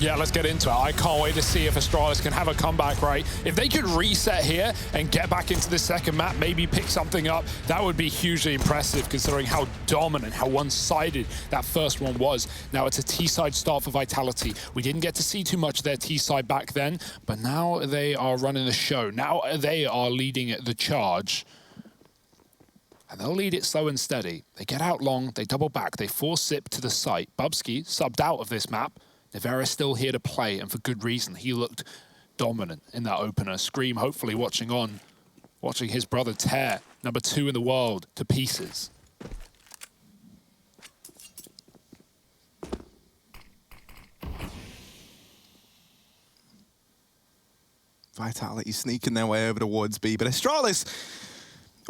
Yeah, let's get into it. I can't wait to see if Astralis can have a comeback, right? If they could reset here and get back into the second map, maybe pick something up, that would be hugely impressive considering how dominant, how one-sided that first one was. Now it's a T-side start for Vitality. We didn't get to see too much of their T-side back then, but now they are running the show. Now they are leading the charge. And they'll lead it slow and steady. They get out long, they double back, they force Zip to the site. Bubsky subbed out of this map. Nevera's still here to play, and for good reason. He looked dominant in that opener. Scream hopefully watching on, watching his brother tear #2 in the world to pieces. Vitality sneaking their way over towards B, but Astralis,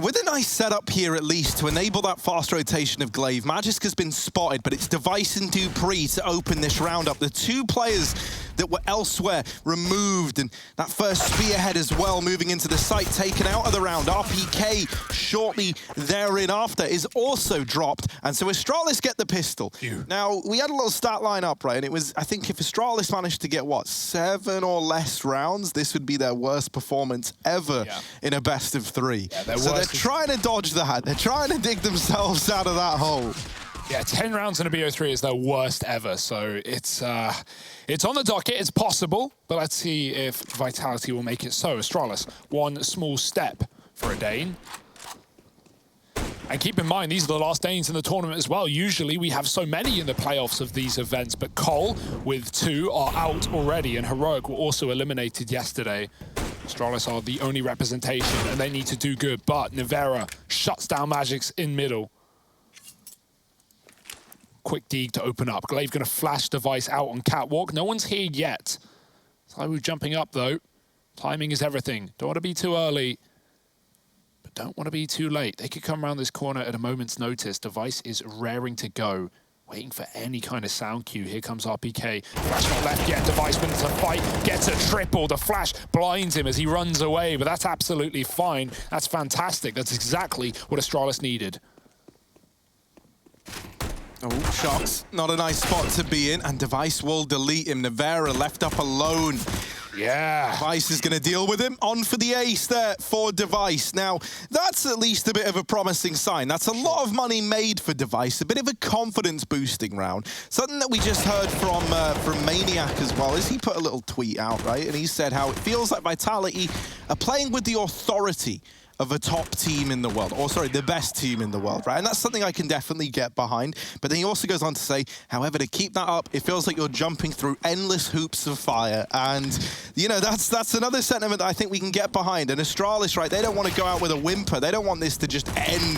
with a nice setup here at least to enable that fast rotation of Glaive. Magisk has been spotted, but it's Device and Dupree to open this round up. The two players that were elsewhere removed, and that first spearhead as well moving into the site, taken out of the round. RPK shortly therein after is also dropped, and so Astralis get the pistol. Now, we had a little stat line up, right, and it was, I think if Astralis managed to get, what, 7 or less rounds, this would be their worst performance ever in a best of 3. Yeah, so they're trying to dodge that. They're trying to dig themselves out of that hole. Yeah, 10 rounds in a BO3 is their worst ever, so it's on the docket, it's possible, but let's see if Vitality will make it so. Astralis, one small step for a Dane. And keep in mind, these are the last Danes in the tournament as well. Usually we have so many in the playoffs of these events, but Cole with 2 are out already, and Heroic were also eliminated yesterday. Astralis are the only representation, and they need to do good, but Nevera shuts down Magic's in middle. Quick dig to open up. Glaive gonna flash Device out on catwalk. No one's here yet. ZywOo jumping up though. Timing is everything. Don't want to be too early, but don't want to be too late. They could come around this corner at a moment's notice. Device is raring to go, waiting for any kind of sound cue. Here comes RPK. Flash not left yet. Device wins the fight, gets a triple. The flash blinds him as he runs away, but that's absolutely fine. That's fantastic. That's exactly what Astralis needed. Oh, Shocks. Not a nice spot to be in, and Device will delete him. Nevera left up alone. Yeah. Device is going to deal with him. On for the ace there for Device. Now, that's at least a bit of a promising sign. That's a lot of money made for Device. A bit of a confidence-boosting round. Something that we just heard from Maniac as well is he put a little tweet out, right? And he said how it feels like Vitality are playing with the authority of a top team in the world, or sorry, the best team in the world, right? And that's something I can definitely get behind. But then he also goes on to say, however, to keep that up, it feels like you're jumping through endless hoops of fire. And, you know, that's another sentiment that I think we can get behind. And Astralis, right, they don't want to go out with a whimper. They don't want this to just end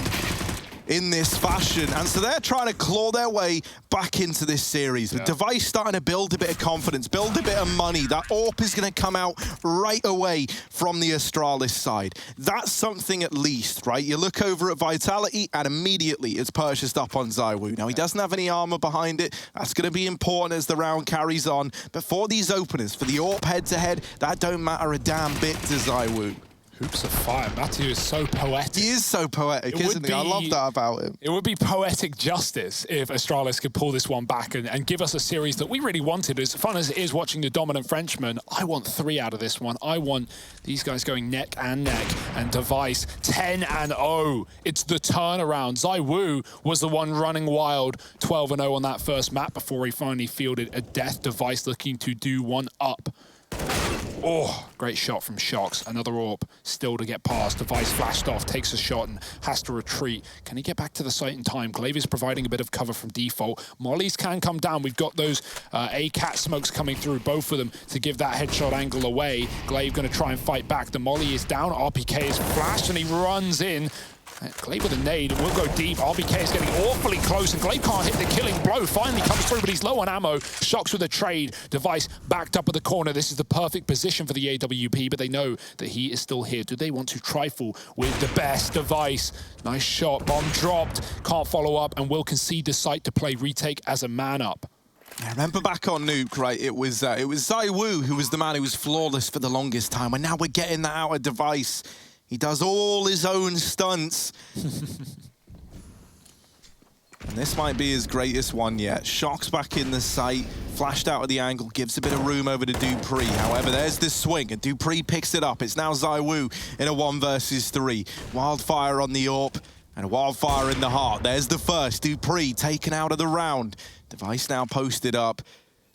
in this fashion, and so they're trying to claw their way back into this series. With Device starting to build a bit of confidence, build a bit of money, that AWP is going to come out right away from the Astralis side. That's something at least, right? You look over at Vitality, and immediately it's purchased up on ZywOo. Now, he doesn't have any armor behind it. That's going to be important as the round carries on. But for these openers, for the AWP head-to-head, that don't matter a damn bit to ZywOo. Hoops of fire. Matthew is so poetic. He is so poetic, isn't he? I love that about him. It would be poetic justice if Astralis could pull this one back and give us a series that we really wanted. As fun as it is watching the dominant Frenchman, I want 3 out of this one. I want these guys going neck and neck, and Device 10-0. It's the turnaround. ZywOo was the one running wild, 12-0 on that first map before he finally fielded a death. Device looking to do one up. Oh, great shot from Shocks. Another AWP still to get past. Device flashed off, takes a shot and has to retreat. Can he get back to the site in time? Glaive is providing a bit of cover from default. Mollies can come down. We've got those A-cat smokes coming through, both of them, to give that headshot angle away. Glaive going to try and fight back. The Molly is down. RPK is flashed and he runs in. Glaive with a nade, will go deep. RPK is getting awfully close, and Glaive can't hit the killing blow. Finally comes through, but he's low on ammo. Shocks with a trade. Device backed up at the corner. This is the perfect position for the AWP, but they know that he is still here. Do they want to trifle with the best? Device? Nice shot. Bomb dropped. Can't follow up, and will concede the site to play retake as a man up. I remember back on Nuke, right, it was ZywOo who was the man who was flawless for the longest time, and now we're getting that out of Device. He does all his own stunts. And this might be his greatest one yet. Shock's back in the sight, flashed out of the angle, gives a bit of room over to dupreeh. However, there's this swing, and dupreeh picks it up. It's now ZywOo in a 1 versus 3. Wildfire on the AWP, and a wildfire in the heart. There's the first. dupreeh taken out of the round. Device now posted up.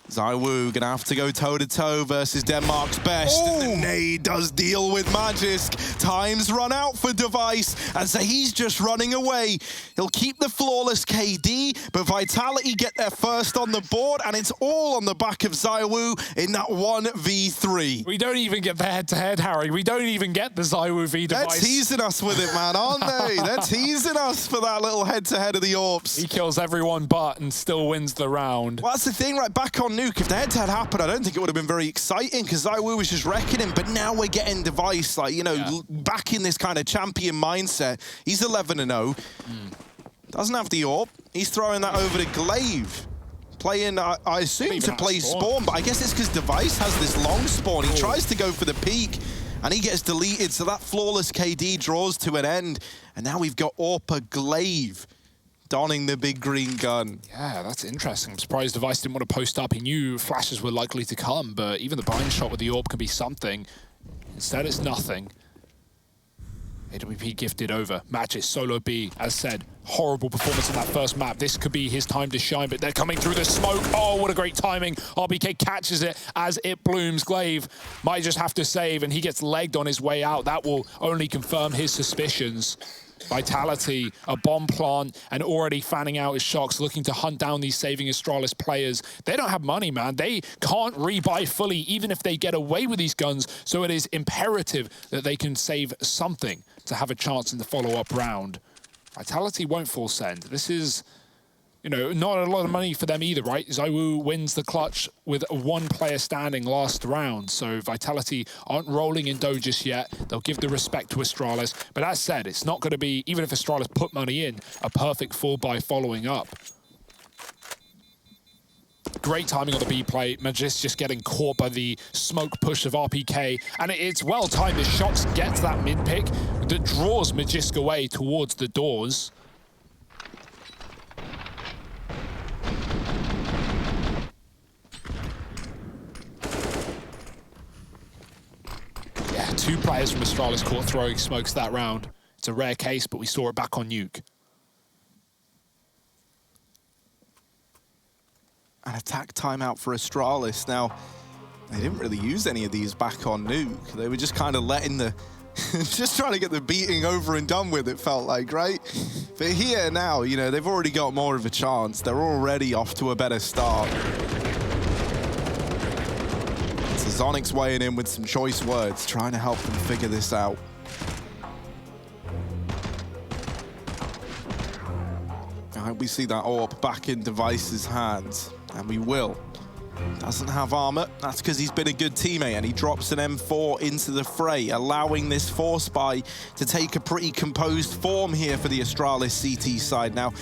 ZywOo gonna have to go toe-to-toe versus Denmark's best. Oh. And the nade does deal with Magisk. Time's run out for Device, and so he's just running away. He'll keep the flawless KD, but Vitality get their first on the board, and it's all on the back of ZywOo in that 1v3. We don't even get the head-to-head, Harry. We don't even get the ZywOo v Device. They're teasing us with it, man, aren't they? They're teasing us for that little head-to-head of the AWPs. He kills everyone but and still wins the round. Well, that's the thing, right? Back on Nuke, if the head-to-head happened, I don't think it would have been very exciting because ZywOo was just wrecking him. But now we're getting Device, like, you know, back in this kind of champion mindset. He's 11-0. Doesn't have the AWP. He's throwing that over to glaive. Playing, I assume, to play spawn, but I guess it's because Device has this long spawn. He tries to go for the peak, and he gets deleted, so that flawless KD draws to an end. And now we've got AWP glaive donning the big green gun. Yeah, that's interesting. I'm surprised Device didn't want to post up. He knew flashes were likely to come, but even the bind shot with the AWP can be something. Instead, it's nothing. AWP gifted over. Magisk, solo B, as said. Horrible performance in that first map. This could be his time to shine, but they're coming through the smoke. Oh, what a great timing. RBK catches it as it blooms. glaive might just have to save, and he gets legged on his way out. That will only confirm his suspicions. Vitality, a bomb plant, and already fanning out his Shocks, looking to hunt down these saving Astralis players. They don't have money, man. They can't rebuy fully, even if they get away with these guns. So it is imperative that they can save something to have a chance in the follow-up round. Vitality won't full send. This is, you know, not a lot of money for them either, right? ZywOo wins the clutch with one player standing last round, so Vitality aren't rolling in dough just yet. They'll give the respect to Astralis, but as said, it's not going to be, even if Astralis put money in, a perfect full buy following up. Great timing on the B play. Magisk just getting caught by the smoke push of RPK, and it's well timed. The Shots gets that mid pick that draws Magisk away towards the doors. Yeah, 2 players from Astralis caught throwing smokes that round. It's a rare case, but we saw it back on Nuke. An attack timeout for Astralis. Now, they didn't really use any of these back on Nuke. They were just kind of letting the... just trying to get the beating over and done with, it felt like, right? But here now, you know, they've already got more of a chance. They're already off to a better start. So Zonic's weighing in with some choice words, trying to help them figure this out. I hope we see that AWP back in Device's hands, and we will. Doesn't have armor, that's because he's been a good teammate, and he drops an M4 into the fray, allowing this force buy to take a pretty composed form here for the Astralis CT side. Now,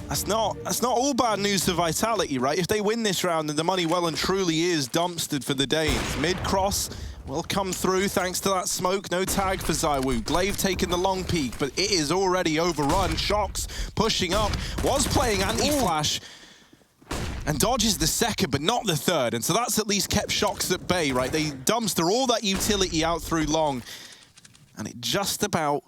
that's not all bad news for Vitality, right? If they win this round, then the money well and truly is dumpstered for the Danes. Mid-cross will come through thanks to that smoke. No tag for ZywOo. glaive taking the long peek, but it is already overrun. Shocks pushing up, was playing anti-flash, and dodges the second, but not the third. And so that's at least kept Shocks at bay, right? They dumpster all that utility out through long, and it just about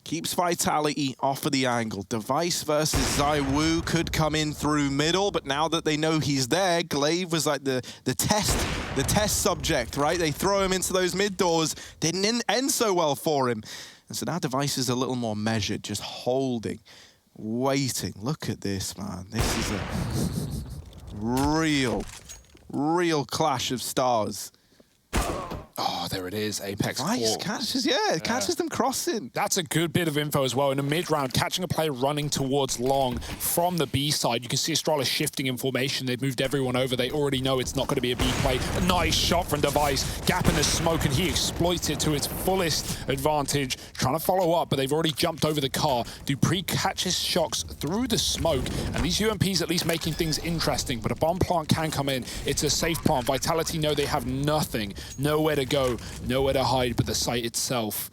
keeps Vitality off of the angle. Device versus ZywOo could come in through middle, but now that they know he's there, glaive was like the test subject, right? They throw him into those mid doors, didn't end so well for him. And so now Device is a little more measured, just holding, waiting. Look at this, man. This is a real clash of stars. Oh, there it is. Apex Nice, catches them crossing. That's a good bit of info as well. In the mid-round, catching a player running towards long from the B side. You can see Astralis shifting in formation. They've moved everyone over. They already know it's not going to be a B play. A nice shot from Device. Gap in the smoke, and he exploits it to its fullest advantage. Trying to follow up, but they've already jumped over the car. dupreeh catches Shocks through the smoke, and these UMPs at least making things interesting, but a bomb plant can come in. It's a safe plant. Vitality know they have nothing. Nowhere to go, nowhere to hide but the site itself.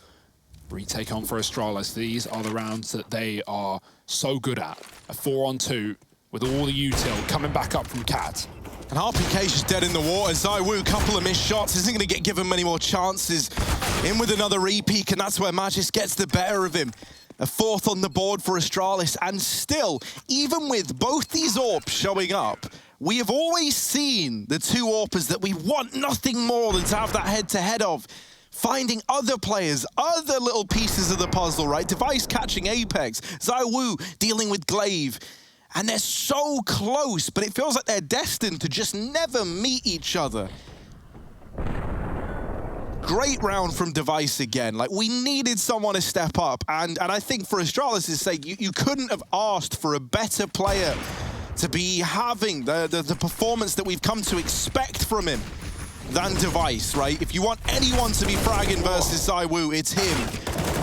Retake on for Astralis. These are the rounds that they are so good at. A 4-on-2 with all the util coming back up from Cat. And RPK's just dead in the water. ZywOo, couple of missed shots, isn't going to get given many more chances. In with another repeat, and that's where Magisk gets the better of him. A 4th on the board for Astralis, and still, even with both these AWPs showing up, we have always seen the 2 AWPers that we want nothing more than to have that head-to-head of. Finding other players, other little pieces of the puzzle, right? Device catching Apex, ZywOo dealing with Glaive. And they're so close, but it feels like they're destined to just never meet each other. Great round from Device again. Like, we needed someone to step up. And I think for Astralis' sake, you couldn't have asked for a better player to be having the performance that we've come to expect from him than Device, right? If you want anyone to be fragging versus ZywOo, it's him.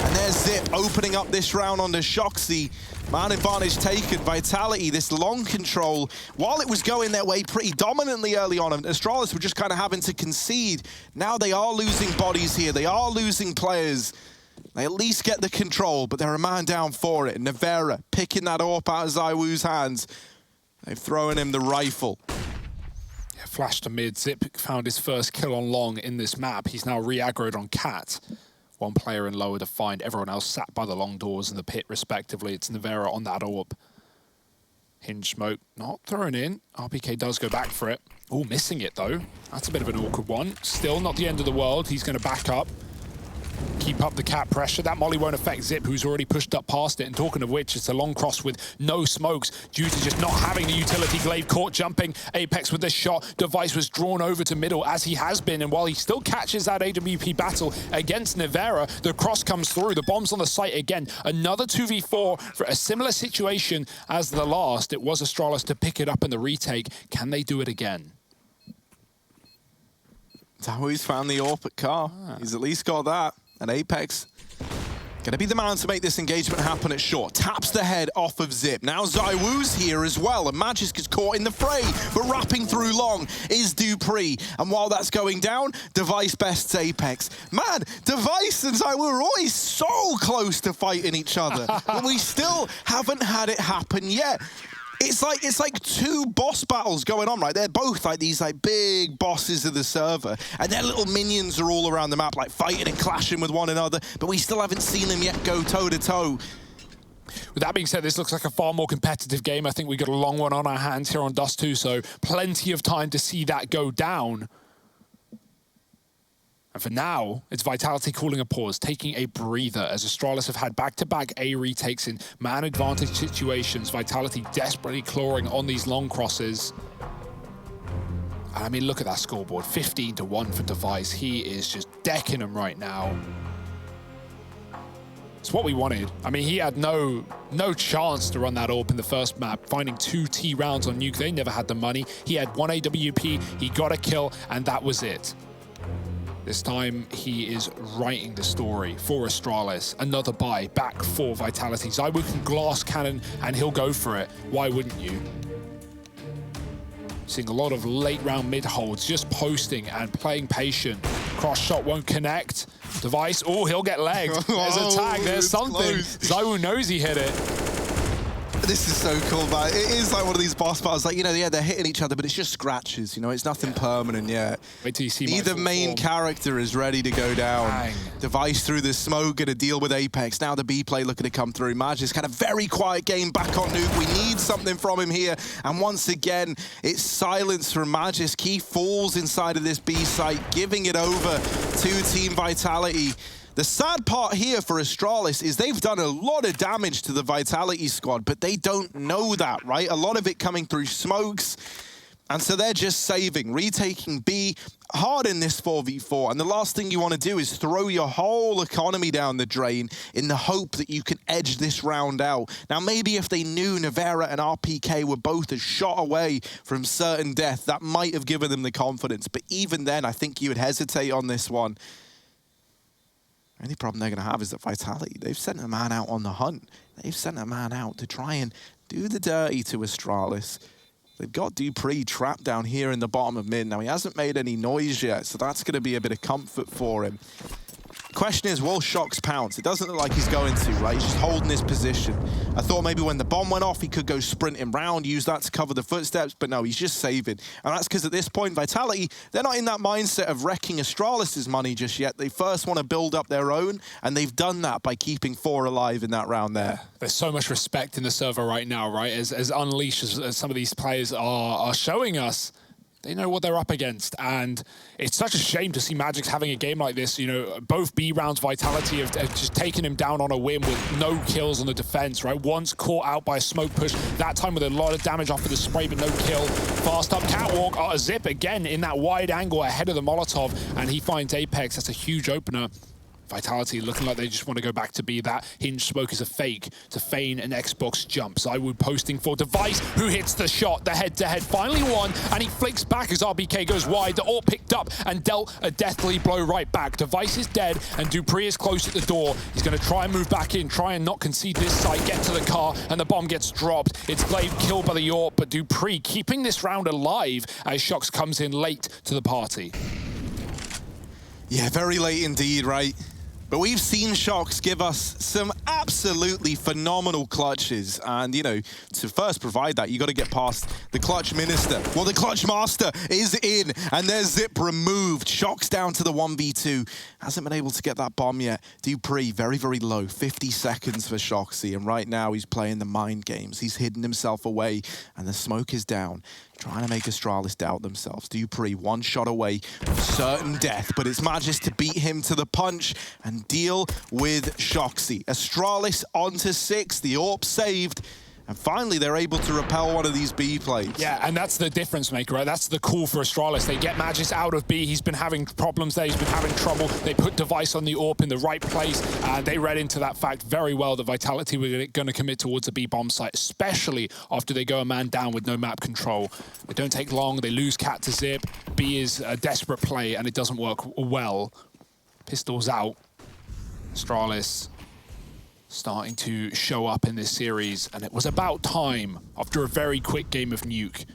And there's Zip opening up this round on the Shoxy. Man advantage taken. Vitality, this long control, while it was going their way pretty dominantly early on, and Astralis were just kind of having to concede. Now they are losing bodies here. They are losing players. They at least get the control, but they're a man down for it. Nevera picking that AWP out of ZywOo's hands. They've thrown him the rifle. Yeah, flash to mid. Zip found his first kill on long in this map. He's now re-aggroed on Cat. 1 player in lower defined, everyone else sat by the long doors in the pit respectively. It's Nevera on that AWP. Hinge smoke not thrown in. RPK does go back for it. Oh, missing it though. That's a bit of an awkward one. Still not the end of the world. He's going to back up. Keep up the Cat pressure. That molly won't affect Zip, who's already pushed up past it. And talking of which, it's a long cross with no smokes due to just not having the utility. Glaive caught jumping. Apex with the shot. Device was drawn over to middle as he has been. And while he still catches that AWP battle against Nevera, the cross comes through. The bomb's on the site again. Another 2v4 for a similar situation as the last. It was Astralis to pick it up in the retake. Can they do it again? ZywOo's found the AWP at Car. He's at least got that. And Apex gonna be the man to make this engagement happen at short. Taps the head off of Zip. Now ZywOo's here as well, and Magisk is caught in the fray, but wrapping through long is Dupree. And while that's going down, Device bests Apex. Man, Device and ZywOo are always so close to fighting each other, but we still haven't had it happen yet. It's like 2 boss battles going on, right? They're both like these like big bosses of the server, and their little minions are all around the map, like fighting and clashing with one another, but we still haven't seen them yet go toe-to-toe. With that being said, this looks like a far more competitive game. I think we got a long one on our hands here on Dust2, so plenty of time to see that go down. And for now, it's Vitality calling a pause, taking a breather, as Astralis have had back-to-back A retakes in man advantage situations. Vitality desperately clawing on these long crosses. I mean, look at that scoreboard, 15-1 for Device. He is just decking them right now. It's what we wanted. I mean, he had no chance to run that AWP in the first map, finding 2 T rounds on Nuke. They never had the money. He had 1 AWP, he got a kill, and that was it. This time, he is writing the story for Astralis. Another buy back for Vitality. ZywOo can glass cannon, and he'll go for it. Why wouldn't you? Seeing a lot of late round mid holds, just posting and playing patient. Cross shot won't connect. Device, oh, he'll get legged. There's a tag, there's something. Close. ZywOo knows he hit it. This is so cool, man. It is like one of these boss battles, like, you know, yeah, they're hitting each other, but it's just scratches, you know, it's nothing permanent yet. Wait till you see neither main character is ready to go down. Bang. Device through the smoke, gonna deal with Apex. Now the B play looking to come through. Magisk had a very quiet game back on Nuke. We need something from him here. And once again, it's silence from Magisk. He falls inside of this B site, giving it over to Team Vitality. The sad part here for Astralis is they've done a lot of damage to the Vitality squad, but they don't know that, right? A lot of it coming through smokes, and so they're just saving, retaking B hard in this 4v4, and the last thing you want to do is throw your whole economy down the drain in the hope that you can edge this round out. Now, maybe if they knew Nevera and RPK were both a shot away from certain death, that might have given them the confidence, but even then, I think you would hesitate on this one. The only problem they're going to have is that Vitality, they've sent a man out on the hunt. They've sent a man out to try and do the dirty to Astralis. They've got Dupree trapped down here in the bottom of mid. Now, he hasn't made any noise yet, so that's going to be a bit of comfort for him. question is, will Shox pounce? It doesn't look like he's going to, right? He's just holding his position. I thought maybe when the bomb went off, he could go sprinting round, use that to cover the footsteps, but no, he's just saving. And that's because at this point, Vitality, they're not in that mindset of wrecking Astralis' money just yet. They first want to build up their own, and they've done that by keeping 4 alive in that round there. There's so much respect in the server right now, right? As unleashed as some of these players are showing us, they know what they're up against, and it's such a shame to see Magic's having a game like this. You know, both B rounds Vitality have just taken him down on a whim with no kills on the defense, right? Once caught out by a smoke push, that time with a lot of damage off of the spray, but no kill. Fast up catwalk, Zip again in that wide angle ahead of the Molotov, and he finds Apex. That's a huge opener. Vitality looking like they just want to go back to be that hinge smoke is a fake to feign an Xbox jump. ZywOo posting for Device, who hits the shot, the head-to-head, finally won, and he flicks back as RBK goes wide. The AWP picked up and dealt a deathly blow right back. Device is dead, and dupreeh is close at the door. He's going to try and move back in, try and not concede this side, get to the car, and the bomb gets dropped. It's glaive killed by the AWP, but dupreeh keeping this round alive as Shox comes in late to the party. Yeah, very late indeed, right? But we've seen Shox give us some absolutely phenomenal clutches. And, you know, to first provide that, you got to get past the clutch minister. Well, the clutch master is in, and there's Zip removed. Shox down to the 1v2. Hasn't been able to get that bomb yet. dupreeh, very, very low. 50 seconds for Shoxy. And right now, he's playing the mind games. He's hidden himself away, and the smoke is down. Trying to make Astralis doubt themselves. dupreeh, one shot away from certain death, but it's Magis to beat him to the punch and deal with Shoxy. Astralis onto 6, the AWP saved, and finally they're able to repel one of these B plays. Yeah, and that's the difference maker, right? That's the call for Astralis. They get Magis out of B. He's been having problems there. He's been having trouble. They put Device on the AWP in the right place, and they read into that fact very well that Vitality were going to commit towards a B bomb site, especially after they go a man down with no map control. They don't take long. They lose Cat to Zip. B is a desperate play, and it doesn't work well. Pistols out. Astralis starting to show up in this series, and it was about time after a very quick game of Nuke.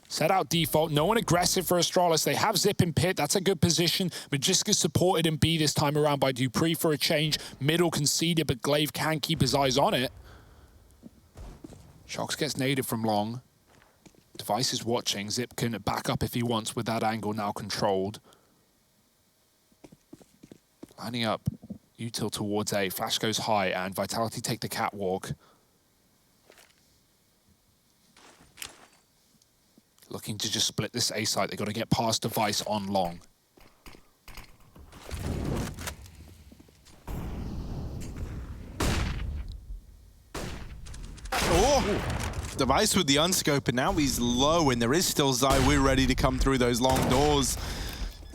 Set out default, no one aggressive for Astralis. They have Zip in pit, that's a good position. Magiska's supported in B this time around by dupreeh for a change. Middle conceded, but glaive can keep his eyes on it. Shox gets naded from long. Device is watching. Zip can back up if he wants with that angle now controlled. Lining up. Util towards A, flash goes high, and Vitality take the catwalk. Looking to just split this A site. They've got to get past Device on long. Oh! Device with the unscope, and now he's low, and there is still ZywOo ready to come through those long doors.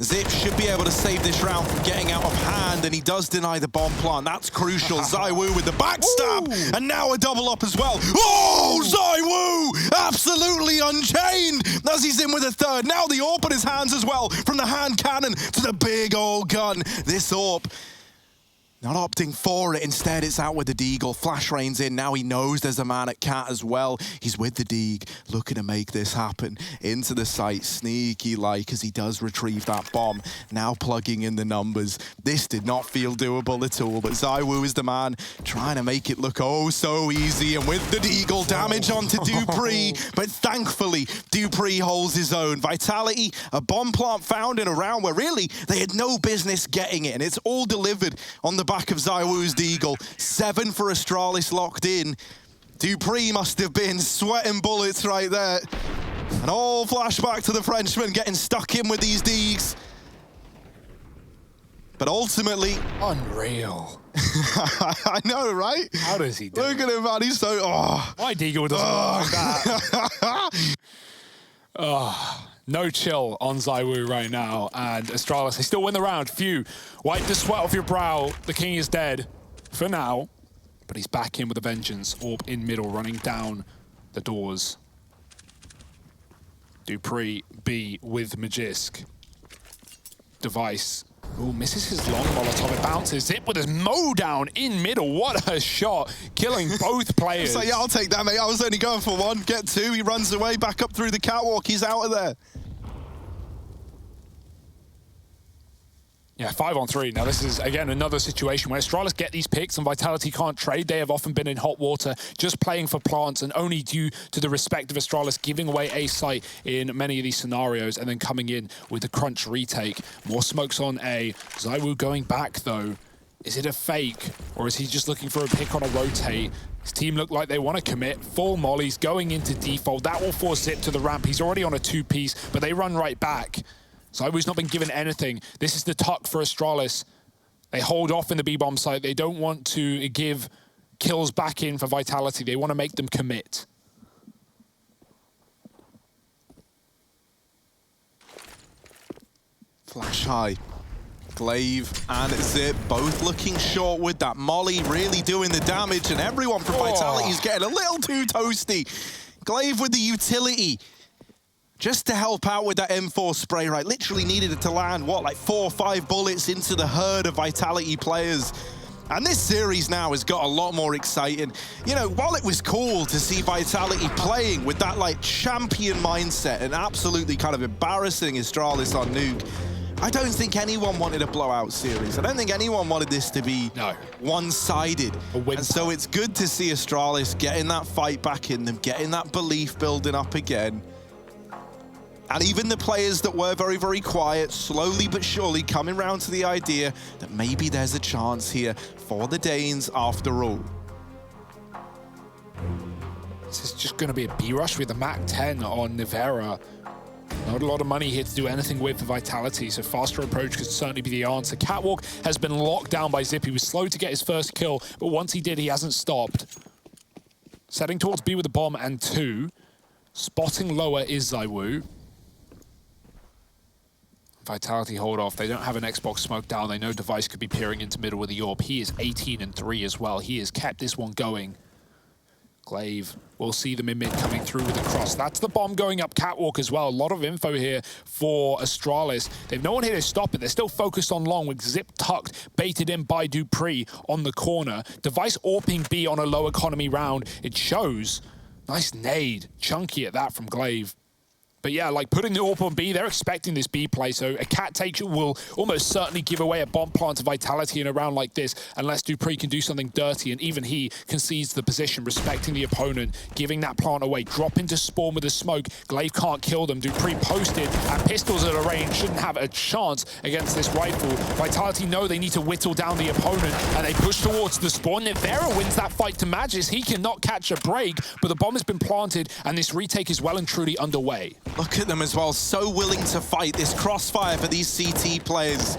Zip should be able to save this round from getting out of hand, and he does deny the bomb plant. That's crucial. ZywOo with the backstab, Ooh. and now a double up as well. Oh, ZywOo! Absolutely unchained as he's in with a third. Now the AWP in his hands as well, from the hand cannon to the big old gun. This AWP, not opting for it. Instead, it's out with the Deagle. Flash rains in. Now he knows there's a man at Cat as well. He's with the Deag, looking to make this happen. Into the site, sneaky-like, as he does retrieve that bomb. Now plugging in the numbers. This did not feel doable at all, but ZywOo is the man trying to make it look oh so easy. And with the Deagle, damage onto dupreeh, but thankfully, dupreeh holds his own. Vitality, a bomb plant found in a round where really they had no business getting it, and it's all delivered on the back of ZywOo's Deagle. 7 for Astralis locked in. dupreeh must have been sweating bullets right there. And all flashback to the Frenchman getting stuck in with these Deags. But ultimately... Unreal. I know, right? How does he do Look at him, man. He's so... Oh. My Deagle doesn't look like that. Oh. No chill on ZywOo right now, and Astralis, they still win the round. Phew. Wipe the sweat off your brow. The king is dead for now, but he's back in with a vengeance. AWP in middle, running down the doors. dupreeh, B with Magisk. Device. Ooh, misses his long Molotov. It bounces. Zip with his mow down in middle. What a shot. Killing both players. So yeah, I'll take that, mate. I was only going for one. Get 2. He runs away, back up through the catwalk. He's out of there. Yeah, 5-on-3. Now this is, again, another situation where Astralis get these picks and Vitality can't trade. They have often been in hot water, just playing for plants, and only due to the respect of Astralis giving away A site in many of these scenarios and then coming in with the crunch retake. More smokes on A. ZywOo going back, though. Is it a fake, or is he just looking for a pick on a rotate? His team look like they want to commit. Full mollies going into default. That will force Zip to the ramp. He's already on a two-piece, but they run right back. ZywOo's not been given anything. This is the tuck for Astralis. They hold off in the B-bomb site. They don't want to give kills back in for Vitality. They want to make them commit. Flash high. Glaive and Zip both looking short with that molly, really doing the damage, and everyone from Vitality is getting a little too toasty. Glaive with the utility. Just to help out with that M4 spray, right? Literally needed it to land, what, like 4 or 5 bullets into the herd of Vitality players. And this series now has got a lot more exciting. You know, while it was cool to see Vitality playing with that, like, champion mindset and absolutely kind of embarrassing Astralis on Nuke, I don't think anyone wanted a blowout series. I don't think anyone wanted this to be one-sided. And so it's good to see Astralis getting that fight back in them, getting that belief building up again. And even the players that were very, very quiet, slowly but surely coming around to the idea that maybe there's a chance here for the Danes after all. This is just going to be a B-rush with a MAC-10 on Nivera. Not a lot of money here to do anything with the Vitality, so faster approach could certainly be the answer. Catwalk has been locked down by Zip. He was slow to get his first kill, but once he did, he hasn't stopped. Setting towards B with a bomb and 2. Spotting lower is ZywOo. Vitality hold off. They don't have an Xbox smoke down. They know Device could be peering into middle with the AWP. He is 18-3 as well. He has kept this one going. Glaive will see them in mid coming through with a cross. That's the bomb going up Catwalk as well. A lot of info here for Astralis. They've no one here to stop it. They're still focused on long with Zip tucked, baited in by dupreeh on the corner. Device AWPing B on a low economy round. It shows. Nice nade. Chunky at that from Glaive. But yeah, like putting the AWP on B, they're expecting this B play, so a cat take will almost certainly give away a bomb plant to Vitality in a round like this, unless dupreeh can do something dirty, and even he concedes the position, respecting the opponent, giving that plant away, drop into spawn with a smoke. Glaive can't kill them. dupreeh posted, and pistols at a range shouldn't have a chance against this rifle. Vitality know they need to whittle down the opponent, and they push towards the spawn. Nivera wins that fight to Magis. He cannot catch a break, but the bomb has been planted, and this retake is well and truly underway. Look at them as well, so willing to fight. This crossfire for these CT players.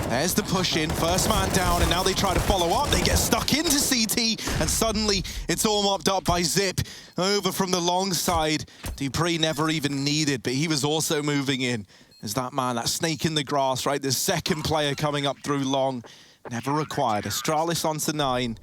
There's the push in, first man down, and now they try to follow up. They get stuck into CT, and suddenly it's all mopped up by Zip over from the long side. dupreeh never even needed, but he was also moving in. There's that man, that snake in the grass, right? The second player coming up through long, never required. Astralis onto 9.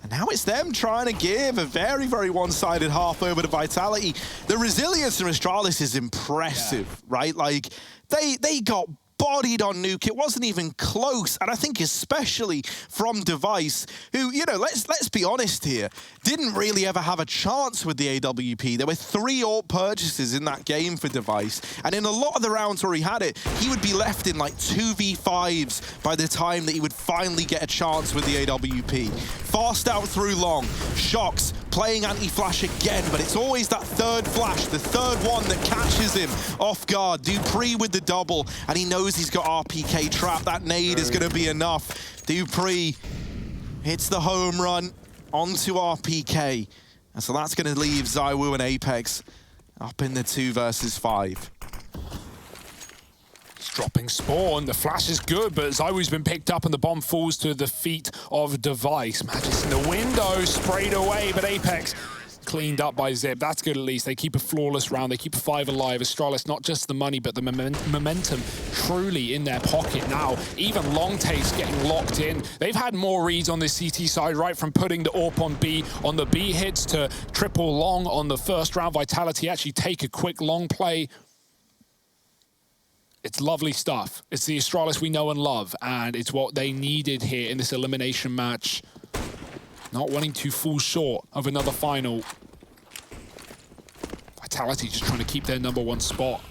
And now it's them trying to give a very, very one-sided half over to Vitality. The resilience from Astralis is impressive, right? Like, they got bodied on Nuke. It wasn't even close. And I think especially from Device, who, you know, let's be honest here, didn't really ever have a chance with the AWP. There were 3 AWP purchases in that game for Device. And in a lot of the rounds where he had it, he would be left in like 2v5s by the time that he would finally get a chance with the AWP. Fast out through long. Shocks playing anti-flash again, but it's always that third flash, the third one that catches him off guard. dupreeh with the double, and he knows he's got RPK trap. That nade is going to be enough. dupreeh hits the home run onto RPK. And so that's going to leave ZywOo and Apex up in the 2 versus 5. Dropping spawn, the flash is good, but ZywOo's been picked up and the bomb falls to the feet of Device. Magis in the window, sprayed away, but Apex cleaned up by Zip. That's good at least. They keep a flawless round. They keep 5 alive. Astralis, not just the money, but the momentum truly in their pocket now. Even long takes getting locked in. They've had more reads on this CT side, right from putting the AWP on B, on the B hits to triple long on the first round. Vitality actually take a quick long play. It's lovely stuff. It's the Astralis we know and love, and it's what they needed here in this elimination match. Not wanting to fall short of another final. Vitality just trying to keep their #1 spot.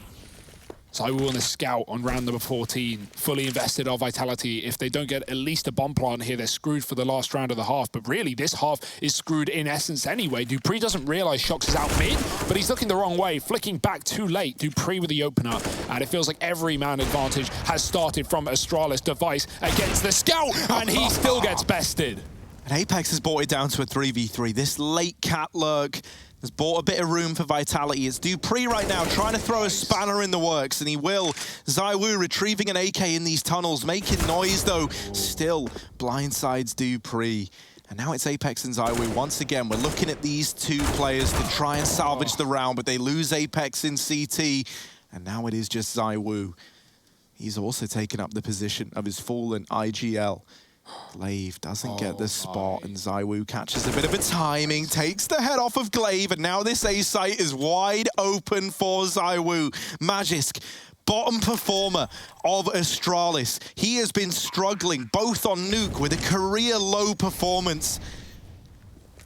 ZywOo on the scout on round number 14, fully invested our Vitality. If they don't get at least a bomb plant here, they're screwed for the last round of the half. But really, this half is screwed in essence anyway. dupreeh doesn't realize Shox is out mid, but he's looking the wrong way, flicking back too late. dupreeh with the opener, and it feels like every man advantage has started from Astralis. Device against the scout, and he still gets bested. And Apex has brought it down to a 3v3. This late cat lurk has bought a bit of room for Vitality. It's dupreeh right now trying to throw a spanner in the works, and he will. ZywOo retrieving an AK in these tunnels, making noise though. Still blindsides dupreeh. And now it's Apex and ZywOo. Once again, we're looking at these two players to try and salvage the round, but they lose Apex in CT. And now it is just ZywOo. He's also taken up the position of his fallen IGL. Glaive doesn't get the spot, and ZywOo catches a bit of a timing, takes the head off of Glaive, and now this A site is wide open for ZywOo. Magisk, bottom performer of Astralis. He has been struggling both on Nuke with a career low performance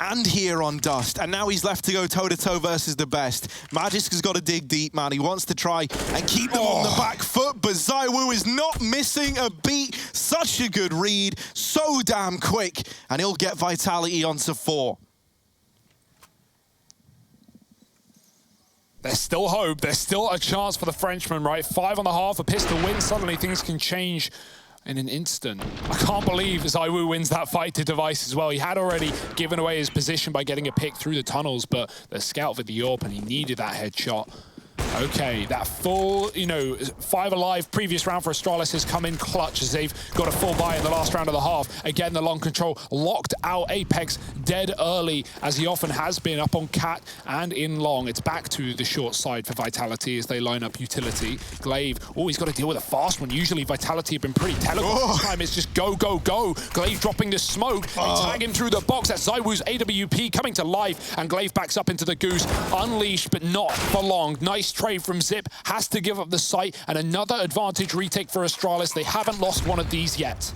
and here on Dust, and now he's left to go toe-to-toe versus the best. Magisk has got to dig deep, man. He wants to try and keep them on the back foot, but ZywOo is not missing a beat. Such a good read, so damn quick, and he'll get Vitality onto 4. There's still hope. There's still a chance for the Frenchman, right? 5 on the half, a pistol win. Suddenly things can change in an instant. I can't believe ZywOo wins that fight to Device as well. He had already given away his position by getting a pick through the tunnels, but the scout for the AWP, and he needed that headshot. Okay, that full, 5 alive previous round for Astralis has come in clutch as they've got a full buy in the last round of the half. Again, the long control locked out Apex dead early, as he often has been up on Cat and in long. It's back to the short side for Vitality as they line up utility. Glaive, he's got to deal with a fast one. Usually Vitality have been pretty telegraphed. This time it's just go, go, go. Glaive dropping the smoke. They tag him through the box. That's ZywOo's AWP coming to life, and Glaive backs up into the goose. Unleashed, but not for long. Nice trade from Zip, has to give up the site, and another advantage retake for Astralis. They haven't lost one of these yet.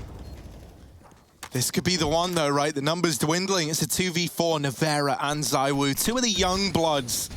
This could be the one though, right? The numbers dwindling. It's a 2v4, Nevera and ZywOo. Two of the young bloods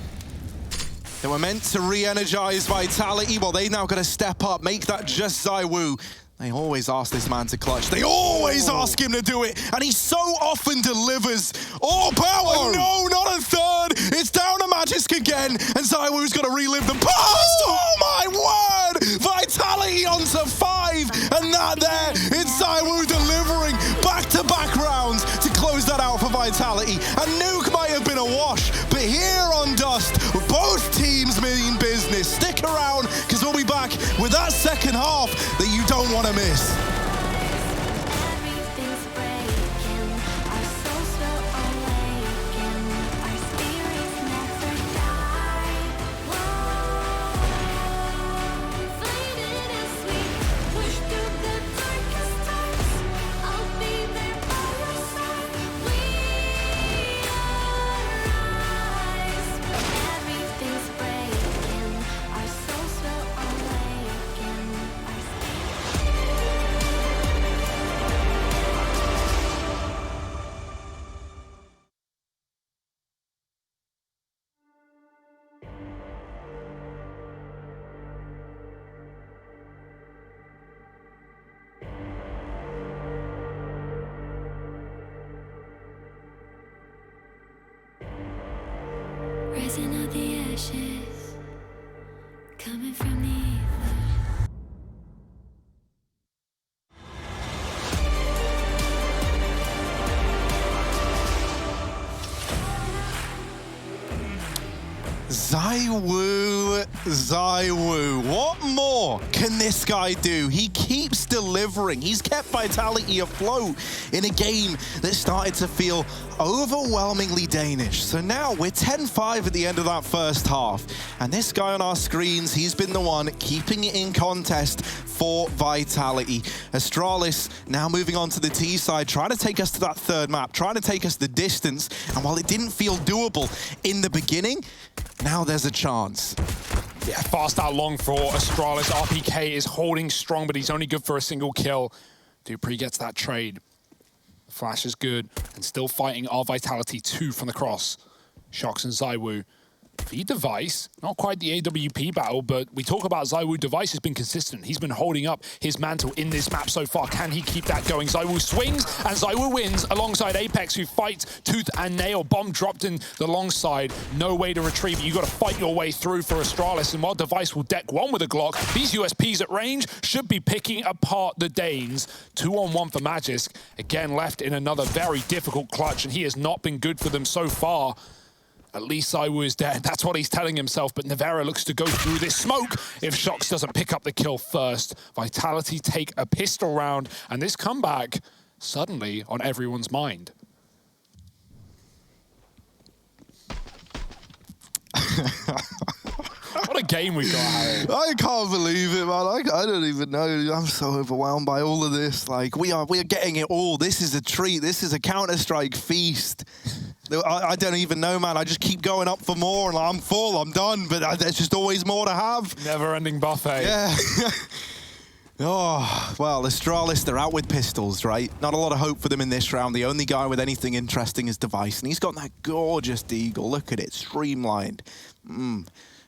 that were meant to re-energize Vitality. Well, they now got to step up, make that just ZywOo. They always ask this man to clutch. They always ask him to do it, and he so often delivers. Oh, power! No, not a third! It's down to Magisk again, and ZywOo's got to relive the past! Oh my word! Vitality onto 5, and that there, it's ZywOo delivering back-to-back rounds to close that out for Vitality. And Nuke might have been a wash, but here on Dust, both teams mean business. Stick around, because we'll be back with that second half that you don't want to miss. Rising of the ashes, coming from the ether. ZywOo. What more can this guy do? He keeps delivering. He's kept Vitality afloat in a game that started to feel overwhelmingly Danish. So now we're 10-5 at the end of that first half. And this guy on our screens, he's been the one keeping it in contest for Vitality. Astralis now moving on to the T side, trying to take us to that third map, trying to take us the distance. And while it didn't feel doable in the beginning, now there's a chance. Yeah, fast out long for Astralis. RPK is holding strong, but he's only good for a single kill. dupreeh gets that trade. The flash is good, and still fighting our Vitality 2 from the cross. Shox and ZywOo V Device, not quite the AWP battle, but we talk about ZywOo. Device has been consistent. He's been holding up his mantle in this map so far. Can he keep that going? ZywOo swings, and ZywOo wins alongside Apex, who fights tooth and nail. Bomb dropped in the long side. No way to retrieve it. You got to fight your way through for Astralis, and while Device will deck one with a Glock, these USPs at range should be picking apart the Danes. 2-on-1 for Magisk. Again, left in another very difficult clutch, and he has not been good for them so far. At least ZywOo is dead. That's what he's telling himself, but Nevera looks to go through this smoke if Shox doesn't pick up the kill first. Vitality take a pistol round, and this comeback suddenly on everyone's mind. What a game we got, Harry. I can't believe it, man. I don't even know. I'm so overwhelmed by all of this. Like, we are getting it all. This is a treat. This is a Counter-Strike feast. I don't even know, man. I just keep going up for more, and I'm full. I'm done. But there's just always more to have. Never-ending buffet. Yeah. Oh, well, Astralis, they're out with pistols, right? Not a lot of hope for them in this round. The only guy with anything interesting is Device, and he's got that gorgeous deagle. Look at it, streamlined.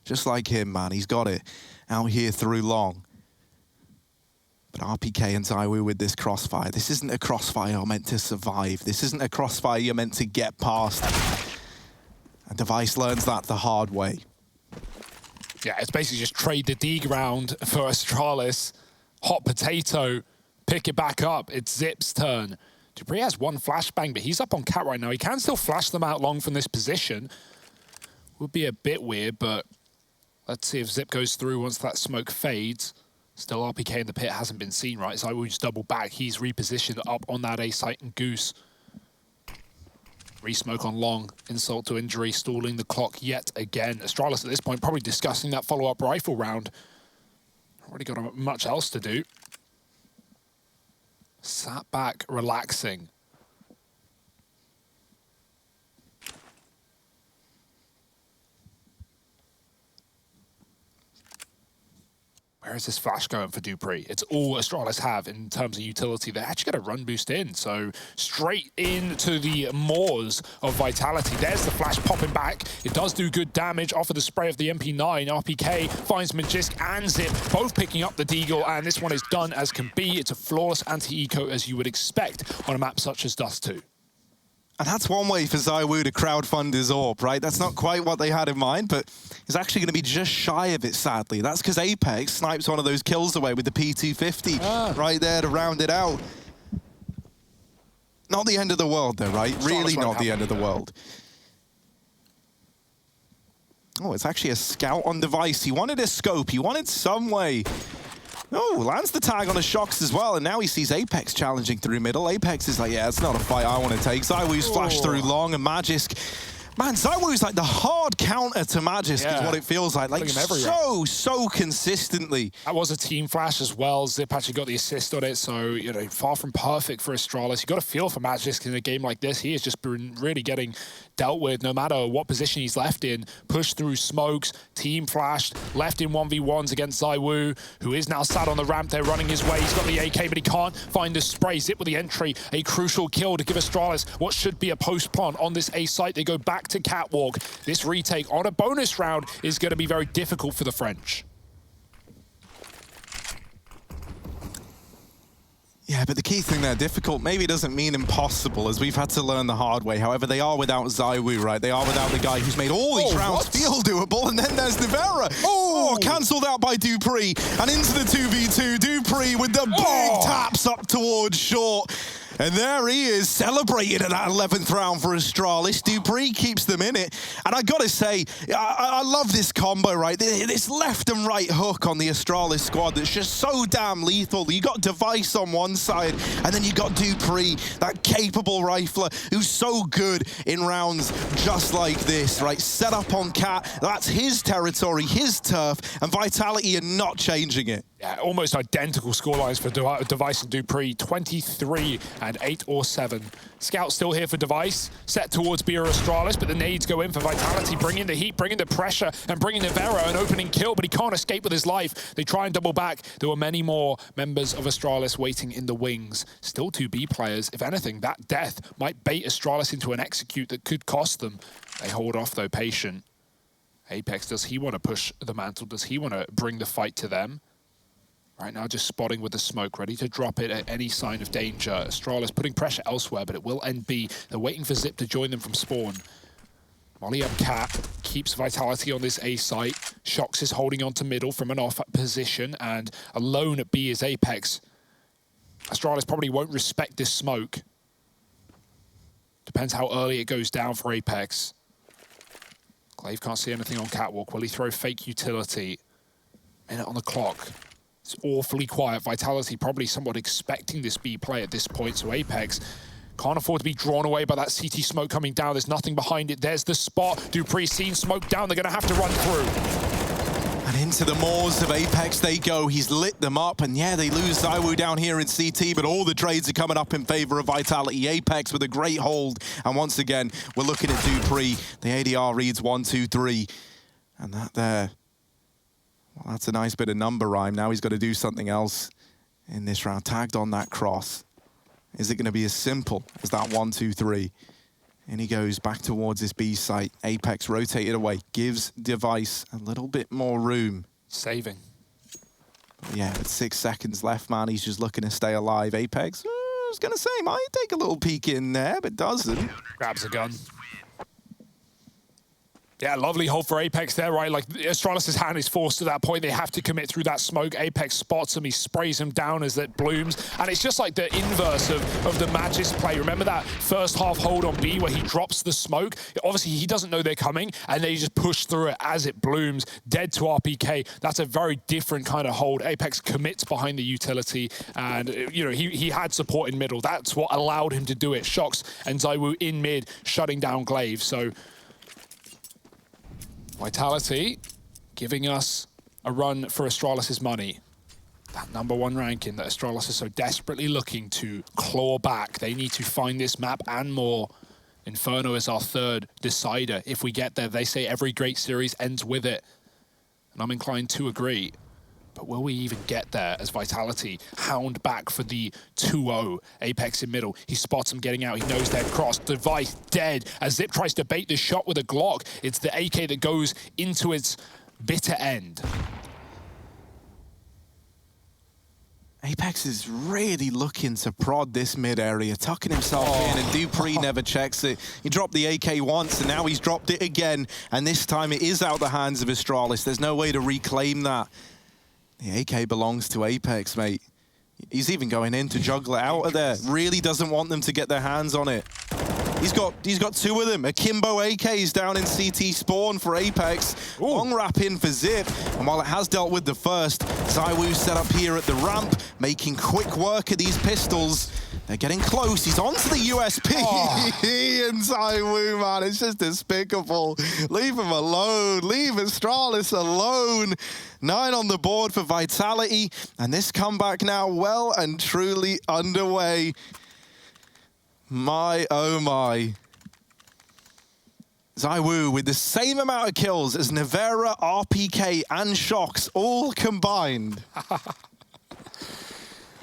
Just like him, man. He's got it out here through long. But RPK and ZywOo with this crossfire. This isn't a crossfire you're meant to survive. This isn't a crossfire you're meant to get past. And Device learns that the hard way. Yeah, it's basically just trade the D ground for Astralis. Hot potato, pick it back up. It's Zip's turn. dupreeh has one flashbang, but he's up on Cat right now. He can still flash them out long from this position. Would be a bit weird, but let's see if Zip goes through once that smoke fades. Still RPK in the pit, hasn't been seen, right? ZywOo's double back. He's repositioned up on that A site, and Goose. Re-smoke on long, insult to injury, stalling the clock yet again. Astralis at this point probably discussing that follow-up rifle round. Already got much else to do. Sat back, relaxing. Where is this flash going for dupreeh? It's all Astralis have in terms of utility. They actually get a run boost in, so straight into the maws of Vitality. There's the flash popping back. It does do good damage off of the spray of the MP9. RPK finds Magisk and Zip, both picking up the deagle, and this one is done as can be. It's a flawless anti-eco as you would expect on a map such as Dust2. And that's one way for ZywOo to crowdfund his AWP, right? That's not quite what they had in mind, but it's actually going to be just shy of it, sadly. That's because Apex snipes one of those kills away with the P250 right there to round it out. Not the end of the world, though, right? Really not the end of the world. Oh, it's actually a scout on Device. He wanted a scope. He wanted some way. Oh, lands the tag on a Shox as well, and now he sees Apex challenging through middle. Apex is like, yeah, it's not a fight I want to take. ZywOo's flashed through long, and Magisk... Man, ZywOo's like the hard counter to Magisk is what it feels like. Like, so consistently. That was a team flash as well. Zip actually got the assist on it, so, you know, far from perfect for Astralis. You got to feel for Magisk in a game like this. He has just been really getting dealt with no matter what position he's left in. Pushed through smokes, team flashed, left in 1v1s against ZywOo, who is now sat on the ramp. They're running his way. He's got the AK, but he can't find the spray. Zip with the entry. A crucial kill to give Astralis what should be a post plant on this A site. They go back to Catwalk. This retake on a bonus round is going to be very difficult for the French. Yeah, but the key thing there, difficult, maybe doesn't mean impossible, as we've had to learn the hard way. However, they are without ZywOo, right? They are without the guy who's made all these rounds feel doable, and then there's Nevera. Oh, cancelled out by dupreeh, and into the 2v2. dupreeh with the big taps up towards short. And there he is, celebrating at that 11th round for Astralis. dupreeh keeps them in it. And I gotta say, I love this combo, right? This left and right hook on the Astralis squad that's just so damn lethal. You got Device on one side, and then you got dupreeh, that capable rifler who's so good in rounds just like this, right? Set up on Cat, that's his territory, his turf, and Vitality are not changing it. Yeah, almost identical scorelines for Device and dupreeh, 23 and 8 or 7. Scout still here for Device, set towards B or Astralis, but the nades go in for Vitality, bringing the heat, bringing the pressure, and bringing Nevera an opening kill, but he can't escape with his life. They try and double back. There were many more members of Astralis waiting in the wings. Still 2 B players. If anything, that death might bait Astralis into an execute that could cost them. They hold off, though, patient. Apex, does he want to push the mantle? Does he want to bring the fight to them? Right now, just spotting with the smoke, ready to drop it at any sign of danger. Astralis putting pressure elsewhere, but it will end B. They're waiting for Zip to join them from spawn. Molly up Cat, keeps Vitality on this A site. Shox is holding on to middle from an off position, and alone at B is Apex. Astralis probably won't respect this smoke. Depends how early it goes down for Apex. Glaive can't see anything on Catwalk. Will he throw fake utility? Minute on the clock. It's awfully quiet. Vitality probably somewhat expecting this B play at this point, so Apex can't afford to be drawn away by that CT smoke coming down. There's nothing behind it. There's the spot. Dupree seen smoke down. They're going to have to run through. And into the maws of Apex they go. He's lit them up, and yeah, they lose ZywOo down here in CT, but all the trades are coming up in favor of Vitality. Apex with a great hold, and once again, we're looking at Dupree. The ADR reads 1, 2, 3, and that there. Well, that's a nice bit of number rhyme. Now he's got to do something else in this round. Tagged on that cross. Is it going to be as simple as that 1, 2, 3? And he goes back towards his B site. Apex rotated away. Gives Device a little bit more room. Saving. But yeah, with 6 seconds left, man, he's just looking to stay alive. Apex, I was going to say, might take a little peek in there, but doesn't. Grabs a gun. Yeah, lovely hold for Apex there, right? Like, Astralis' hand is forced to that point. They have to commit through that smoke. Apex spots him. He sprays him down as it blooms. And it's just like the inverse of the Magis play. Remember that first half hold on B where he drops the smoke? Obviously, he doesn't know they're coming, and they just push through it as it blooms. Dead to RPK. That's a very different kind of hold. Apex commits behind the utility, and, you know, he had support in middle. That's what allowed him to do it. Shox and ZywOo in mid, shutting down Glaive. So Vitality giving us a run for Astralis' money. That #1 ranking that Astralis is so desperately looking to claw back. They need to find this map and more. Inferno is our third decider. If we get there, they say every great series ends with it. And I'm inclined to agree. But will we even get there as Vitality hound back for the 2-0? Apex in middle. He spots him getting out. He knows they're crossed. Device dead as Zip tries to bait the shot with a Glock. It's the AK that goes into its bitter end. Apex is really looking to prod this mid area, tucking himself in, and Dupree never checks it. He dropped the AK once, and now he's dropped it again. And this time it is out the hands of Astralis. There's no way to reclaim that. The AK belongs to Apex, mate. He's even going in to juggle it out of there. Really doesn't want them to get their hands on it. He's got 2 of them. Akimbo AKs down in CT spawn for Apex. Ooh. Long wrap in for Zip. And while it has dealt with the first, ZywOo set up here at the ramp, making quick work of these pistols. They're getting close. He's onto the USP. Oh. And ZywOo, man, it's just despicable. Leave him alone. Leave Astralis alone. 9 on the board for Vitality. And this comeback now well and truly underway. My, oh my. ZywOo with the same amount of kills as Nevera, RPK, and Shox all combined.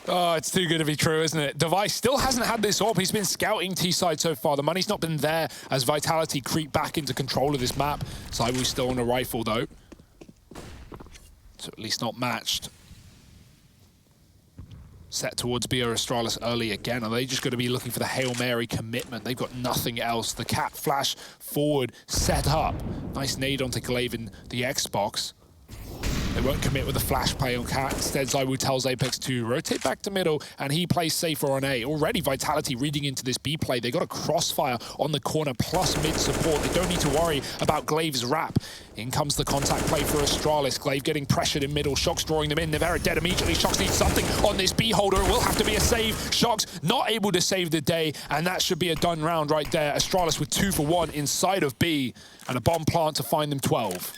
Oh, it's too good to be true, isn't it? Device still hasn't had this AWP. He's been scouting T-side so far. The money's not been there as Vitality creep back into control of this map. ZywOo's still on a rifle, though. So at least not matched. Set towards B or Astralis early again. Are they just going to be looking for the Hail Mary commitment? They've got nothing else. The Cat flash forward, set up. Nice nade onto Glaive in the Xbox. They won't commit with a flash play on Cat. Instead, ZywOo tells Apex to rotate back to middle, and he plays safer on A. Already Vitality reading into this B play. They got a crossfire on the corner, plus mid support. They don't need to worry about Glaive's wrap. In comes the contact play for Astralis. Glaive getting pressured in middle. Shox drawing them in. Nevera dead immediately. Shox needs something on this B holder. It will have to be a save. Shox not able to save the day, and that should be a done round right there. Astralis with 2 for 1 inside of B, and a bomb plant to find them 12.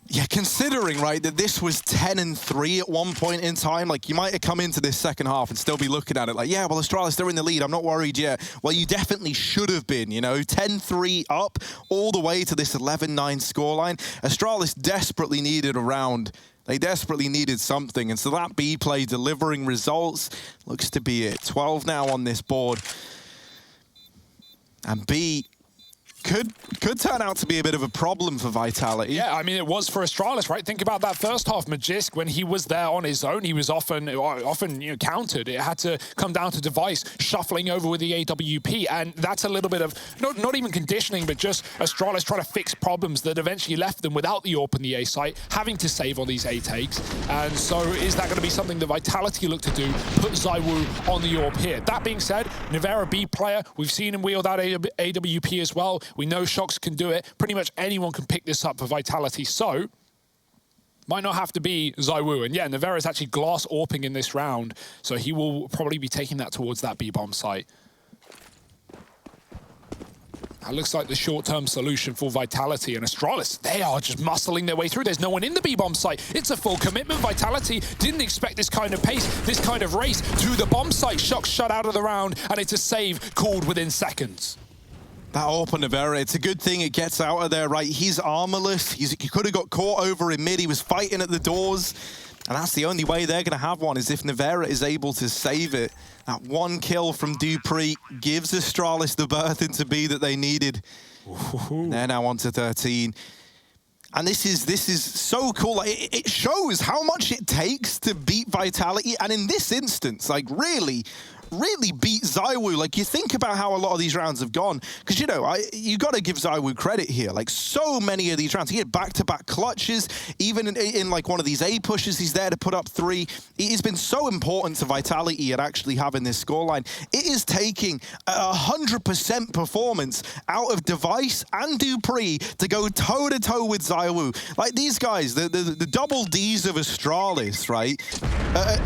Yeah, considering, right, that this was 10-3 at one point in time, like, you might have come into this second half and still be looking at it like, yeah, well, Astralis, they're in the lead, I'm not worried yet. Well, you definitely should have been, you know, 10-3 up all the way to this 11-9 scoreline. Astralis desperately needed a round. They desperately needed something, and so that B play delivering results looks to be it. 12 now on this board. And B could turn out to be a bit of a problem for Vitality. Yeah, I mean, it was for Astralis, right? Think about that first half. Magisk, when he was there on his own, he was often countered. It had to come down to Device shuffling over with the AWP, and that's a little bit of, not even conditioning, but just Astralis trying to fix problems that eventually left them without the AWP and the A site, having to save on these A takes. And so is that going to be something that Vitality look to do, put ZywOo on the AWP here? That being said, Nivera B player, we've seen him wield out AWP as well. We know Shox can do it. Pretty much anyone can pick this up for Vitality. So, might not have to be ZywOo. And yeah, Nivera is actually glass AWPing in this round. So he will probably be taking that towards that B-bomb site. That looks like the short-term solution for Vitality. And Astralis, they are just muscling their way through. There's no one in the B-bomb site. It's a full commitment. Vitality didn't expect this kind of pace, this kind of race to the bomb site. Shox shut out of the round, and it's a save called within seconds. That open Nivera, it's a good thing it gets out of there, right? He's armorless. He could have got caught over in mid. He was fighting at the doors. And that's the only way they're going to have one, is if Nivera is able to save it. That one kill from dupreeh gives Astralis the berth into B that they needed. Ooh. They're now on to 13. And this is so cool. Like, it shows how much it takes to beat Vitality. And in this instance, like, really beat ZywOo. Like, you think about how a lot of these rounds have gone, because, you know, you got to give ZywOo credit here. Like, so many of these rounds, he had back-to-back clutches. Even in like one of these A pushes, he's there to put up 3. It has been so important to Vitality at actually having this scoreline. It is taking 100% performance out of Device and dupreeh to go toe-to-toe with ZywOo. Like, these guys, the double Ds of Astralis, right?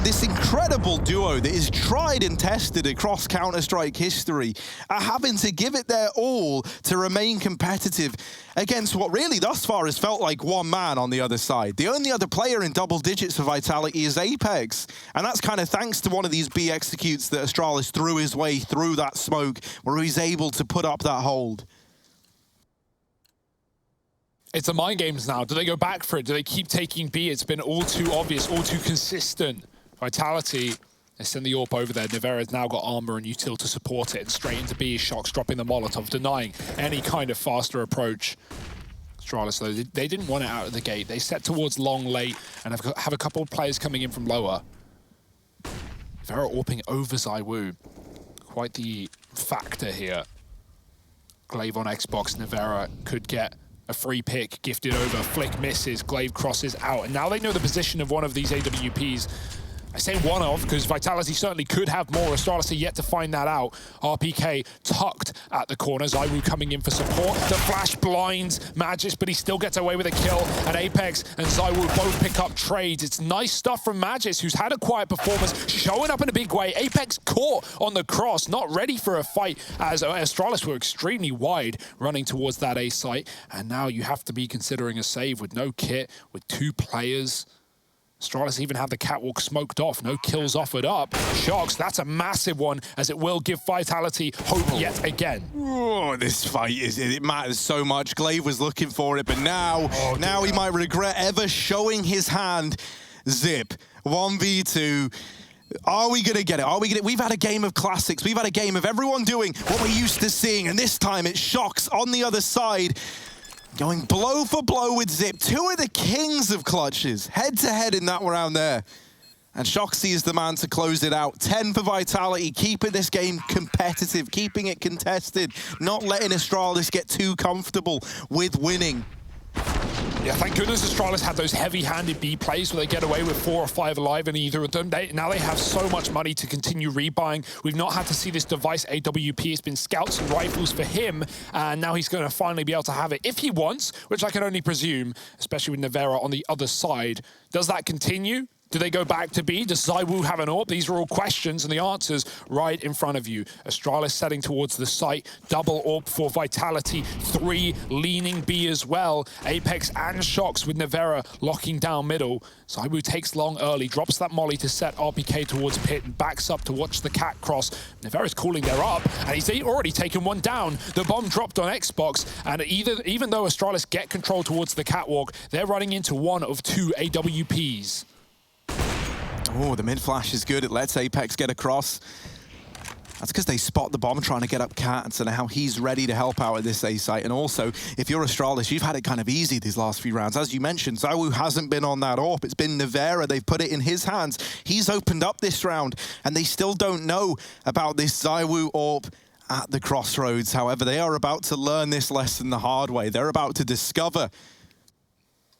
This incredible duo that is tried and tested across Counter-Strike history are having to give it their all to remain competitive against what really thus far has felt like one man on the other side. The only other player in double digits for Vitality is Apex, and that's kind of thanks to one of these B executes that Astralis threw his way through that smoke, where he's able to put up that hold. It's a mind games now. Do they go back for it? Do they keep taking B? It's been all too obvious, all too consistent. Vitality, they send the AWP over there. Nivera's now got armor and util to support it. And straight into B, Shox dropping the Molotov, denying any kind of faster approach. Astralis, though, they didn't want it out of the gate. They set towards long, late, and have a couple of players coming in from lower. Nivera AWPing over ZywOo. Quite the factor here. Glaive on Xbox, Nivera could get a free pick, gifted over, flick misses, Glaive crosses out. And now they know the position of one of these AWPs. I say one of, because Vitality certainly could have more. Astralis are yet to find that out. RPK tucked at the corner. ZywOo coming in for support. The flash blinds Magisk, but he still gets away with a kill. And Apex and ZywOo both pick up trades. It's nice stuff from Magisk, who's had a quiet performance, showing up in a big way. Apex caught on the cross, not ready for a fight, as Astralis were extremely wide, running towards that A site. And now you have to be considering a save with no kit, with 2 players. Astralis even had the catwalk smoked off, no kills offered up. Shox, that's a massive one, as it will give Vitality hope yet again. Oh, this fight, it matters so much. Glaive was looking for it, but now he might regret ever showing his hand. Zip, 1v2. Are we going to get it? We've had a game of classics. We've had a game of everyone doing what we're used to seeing, and this time it's Shox on the other side, going blow for blow with Zip. 2 of the kings of clutches, head-to-head in that round there. And Shoxy is the man to close it out. 10 for Vitality, keeping this game competitive, keeping it contested, not letting Astralis get too comfortable with winning. Yeah, thank goodness Astralis had those heavy-handed B plays where they get away with 4 or 5 alive in either of them. Now they have so much money to continue rebuying. We've not had to see this Device AWP. It's been scouts and rifles for him, and now he's going to finally be able to have it if he wants, which I can only presume, especially with Nivera on the other side. Does that continue? Do they go back to B? Does ZywOo have an AWP? These are all questions, and the answers right in front of you. Astralis setting towards the site. Double AWP for Vitality. 3 leaning B as well. Apex and Shox with Nivera locking down middle. ZywOo takes long early, drops that molly to set RPK towards pit, and backs up to watch the cat cross. Nivera's calling there up, and he's already taken one down. The bomb dropped on Xbox, and even though Astralis get control towards the catwalk, they're running into one of 2 AWPs. Oh, the mid flash is good. It lets Apex get across. That's because they spot the bomb trying to get up Cats, and how he's ready to help out at this A site. And also, if you're Astralis, you've had it kind of easy these last few rounds. As you mentioned, ZywOo hasn't been on that AWP. It's been Nevera. They've put it in his hands. He's opened up this round, and they still don't know about this ZywOo AWP at the crossroads. However, they are about to learn this lesson the hard way. They're about to discover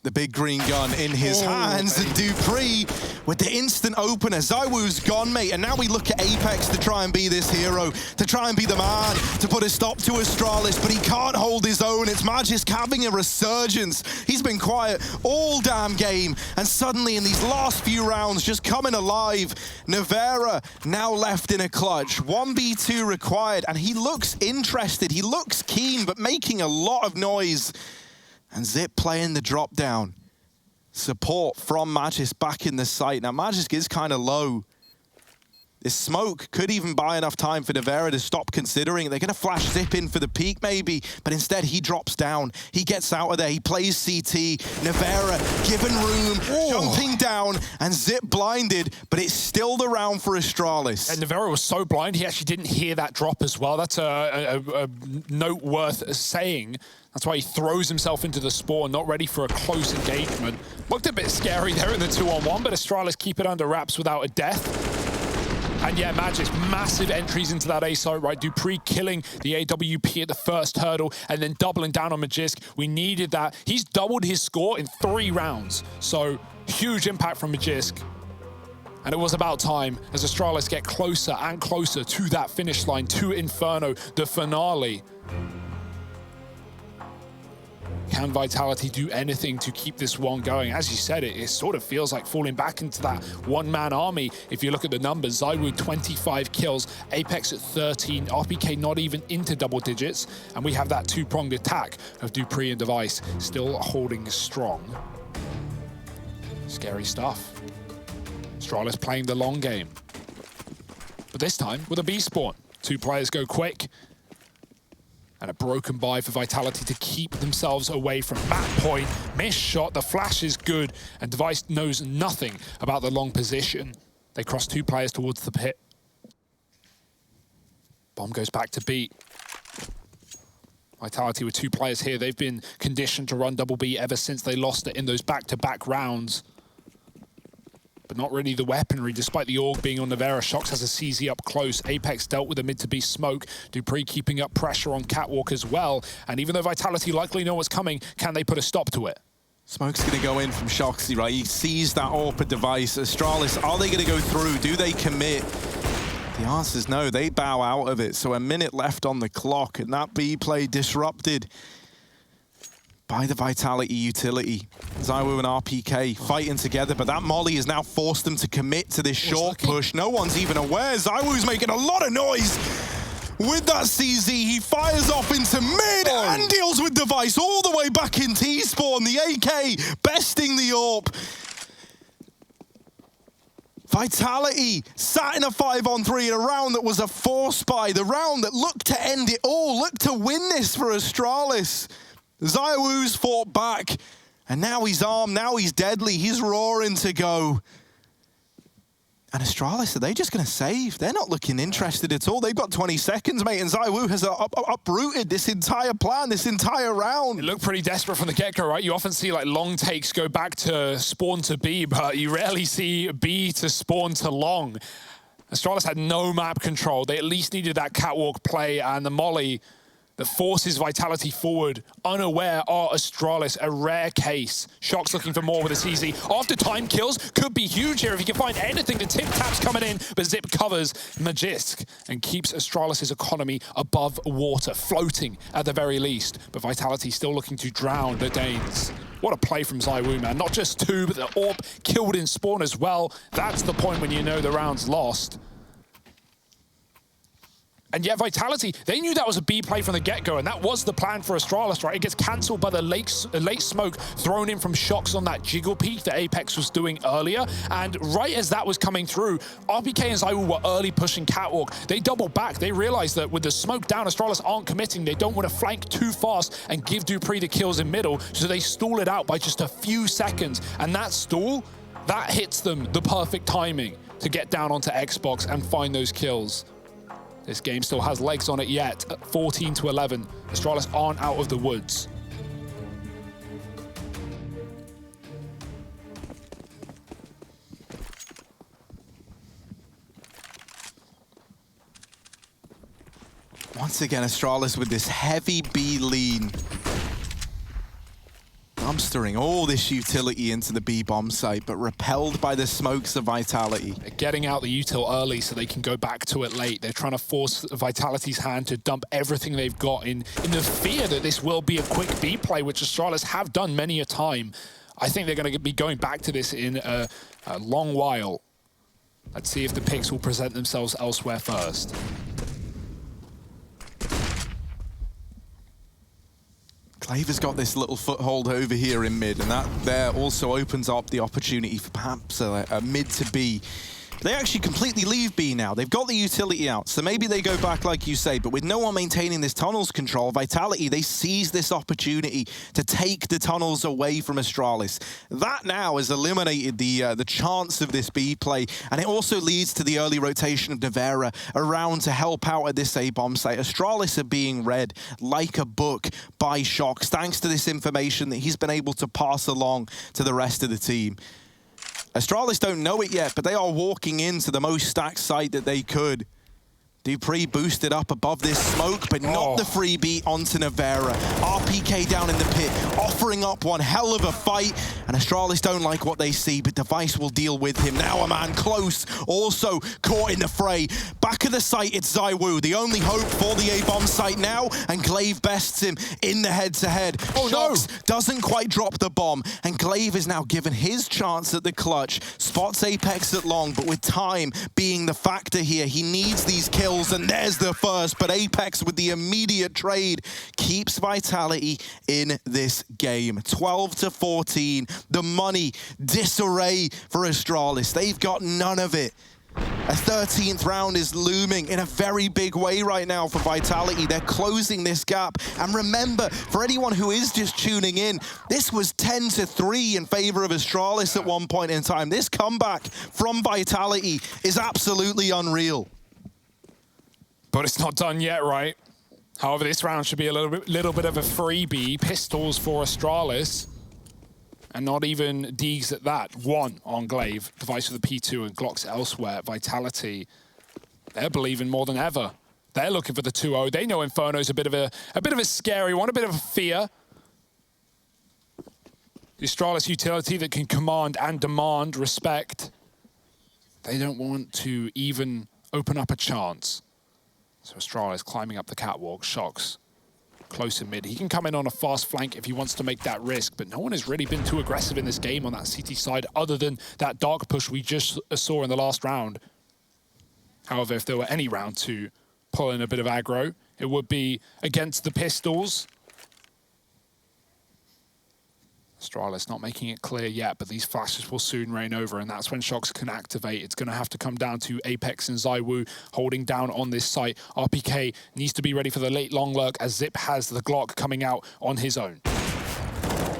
the big green gun in his hands, and dupreeh with the instant opener. ZywOo's gone, mate, and now we look at Apex to try and be this hero, to try and be the man, to put a stop to Astralis, but he can't hold his own. It's Magisk having a resurgence. He's been quiet all damn game, and suddenly in these last few rounds, just coming alive. Nevera now left in a clutch. 1v2 required, and he looks interested. He looks keen, but making a lot of noise. And Zip playing the drop down. Support from Magisk back in the site. Now Magisk is kind of low. This smoke could even buy enough time for Nevera to stop considering. They're going to flash Zip in for the peak maybe, but instead he drops down. He gets out of there. He plays CT. Nevera given room, jumping down, and Zip blinded, but it's still the round for Astralis. And Nevera was so blind, he actually didn't hear that drop as well. That's a note worth saying. That's why he throws himself into the spawn, not ready for a close engagement. Looked a bit scary there in the 2-on-1, but Astralis keep it under wraps without a death. And yeah, Magisk, massive entries into that A site, right? dupreeh killing the AWP at the first hurdle and then doubling down on Magisk. We needed that. He's doubled his score in 3 rounds. So huge impact from Magisk. And it was about time as Astralis get closer and closer to that finish line, to Inferno, the finale. Can Vitality do anything to keep this one going? As you said, it sort of feels like falling back into that one-man army. If you look at the numbers, ZywOo 25 kills, Apex at 13, RPK not even into double digits, and we have that two-pronged attack of dupreeh and Device still holding strong. Scary stuff. Astralis playing the long game. But this time with a B spawn. 2 players go quick. And a broken buy for Vitality to keep themselves away from that point. Missed shot, the flash is good, and Device knows nothing about the long position. They cross 2 players towards the pit. Bomb goes back to B. Vitality with 2 players here. They've been conditioned to run double B ever since they lost it in those back-to-back rounds. But not really the weaponry, despite the AUG being on Nevera. Shox has a CZ up close. Apex dealt with the mid to B smoke. dupreeh keeping up pressure on Catwalk as well. And even though Vitality likely know what's coming, can they put a stop to it? Smoke's going to go in from Shoxy, right? He sees that AWP Device. Astralis, are they going to go through? Do they commit? The answer is no. They bow out of it. So a minute left on the clock, and that B play disrupted by the Vitality utility. ZywOo and RPK fighting together, but that molly has now forced them to commit to this short push. No one's even aware. ZywOo's making a lot of noise with that CZ. He fires off into mid and deals with Device all the way back in T-spawn. The AK besting the AWP. Vitality sat in a 5-on-3 in a round that was a force buy. The round that looked to end it all, looked to win this for Astralis. ZywOo's fought back, and now he's armed, now he's deadly, he's roaring to go. And Astralis, are they just going to save? They're not looking interested at all. They've got 20 seconds, mate, and ZywOo has uprooted this entire plan, this entire round. It looked pretty desperate from the get-go, right? You often see like long takes go back to spawn to B, but you rarely see B to spawn to long. Astralis had no map control. They at least needed that catwalk play, and the molly that forces Vitality forward. Unaware are Astralis, a rare case. Shox looking for more with a CZ. After time kills, could be huge here if he can find anything. The tip-tap's coming in, but Zip covers Magisk and keeps Astralis' economy above water, floating at the very least. But Vitality still looking to drown the Danes. What a play from ZywOo, man. Not just 2, but the AWP killed in spawn as well. That's the point when you know the round's lost. And yet Vitality, they knew that was a B play from the get-go, and that was the plan for Astralis, right? It gets cancelled by the late smoke thrown in from Shox on that jiggle peek that Apex was doing earlier. And right as that was coming through, RPK and ZywOo were early pushing Catwalk. They doubled back. They realized that with the smoke down, Astralis aren't committing. They don't want to flank too fast and give dupreeh the kills in middle, so they stall it out by just a few seconds. And that stall, that hits them the perfect timing to get down onto Xbox and find those kills. This game still has legs on it yet. At 14-11, Astralis aren't out of the woods. Once again, Astralis with this heavy B lean. Dumpstering all this utility into the B bomb site, but repelled by the smokes of Vitality. They're getting out the util early so they can go back to it late. They're trying to force Vitality's hand to dump everything they've got in the fear that this will be a quick B play, which Astralis have done many a time. I think they're going to be going back to this in a long while. Let's see if the picks will present themselves elsewhere first. Claver's got this little foothold over here in mid, and that there also opens up the opportunity for perhaps a mid to B. They actually completely leave B now. They've got the utility out, so maybe they go back like you say, but with no one maintaining this tunnels control, Vitality, they seize this opportunity to take the tunnels away from Astralis. That now has eliminated the chance of this B play, and it also leads to the early rotation of Nevera around to help out at this A bomb site. Astralis are being read like a book by Shox, thanks to this information that he's been able to pass along to the rest of the team. Astralis don't know it yet, but they are walking into the most stacked site that they could. Dupree boosted up above this smoke, but not the freebie onto Nevera. RPK down in the pit, offering up one hell of a fight, and Astralis don't like what they see, but Device will deal with him. Now a man close, also caught in the fray. Back of the site, it's ZywOo, the only hope for the A-bomb site now, and Glaive bests him in the head-to-head. Shox doesn't quite drop the bomb, and Glaive is now given his chance at the clutch. Spots Apex at long, but with time being the factor here, he needs these kills. And there's the first, but Apex with the immediate trade keeps Vitality in this game. 12-14, the money disarray for Astralis. They've got none of it. A 13th round is looming in a very big way right now for Vitality. They're closing this gap. And remember, for anyone who is just tuning in, this was 10-3 in favor of Astralis at one point in time. This comeback from Vitality is absolutely unreal. But it's not done yet, right? However, this round should be a little bit of a freebie. Pistols for Astralis. And not even Deegs at that. One on Glaive. Device with the P2 and Glocks elsewhere. Vitality, they're believing more than ever. They're looking for the 2-0. They know Inferno's a bit of a scary one, a bit of a fear. The Astralis utility that can command and demand respect. They don't want to even open up a chance. So Astralis climbing up the catwalk. Shox close in mid. He can come in on a fast flank if he wants to make that risk, but no one has really been too aggressive in this game on that CT side other than that dark push we just saw in the last round. However, if there were any round to pull in a bit of aggro, it would be against the Pistols. Astralis not making it clear yet, but these flashes will soon rain over, and that's when Shox can activate. It's going to have to come down to Apex and ZywOo holding down on this site. RPK needs to be ready for the late long lurk as Zip has the Glock coming out on his own.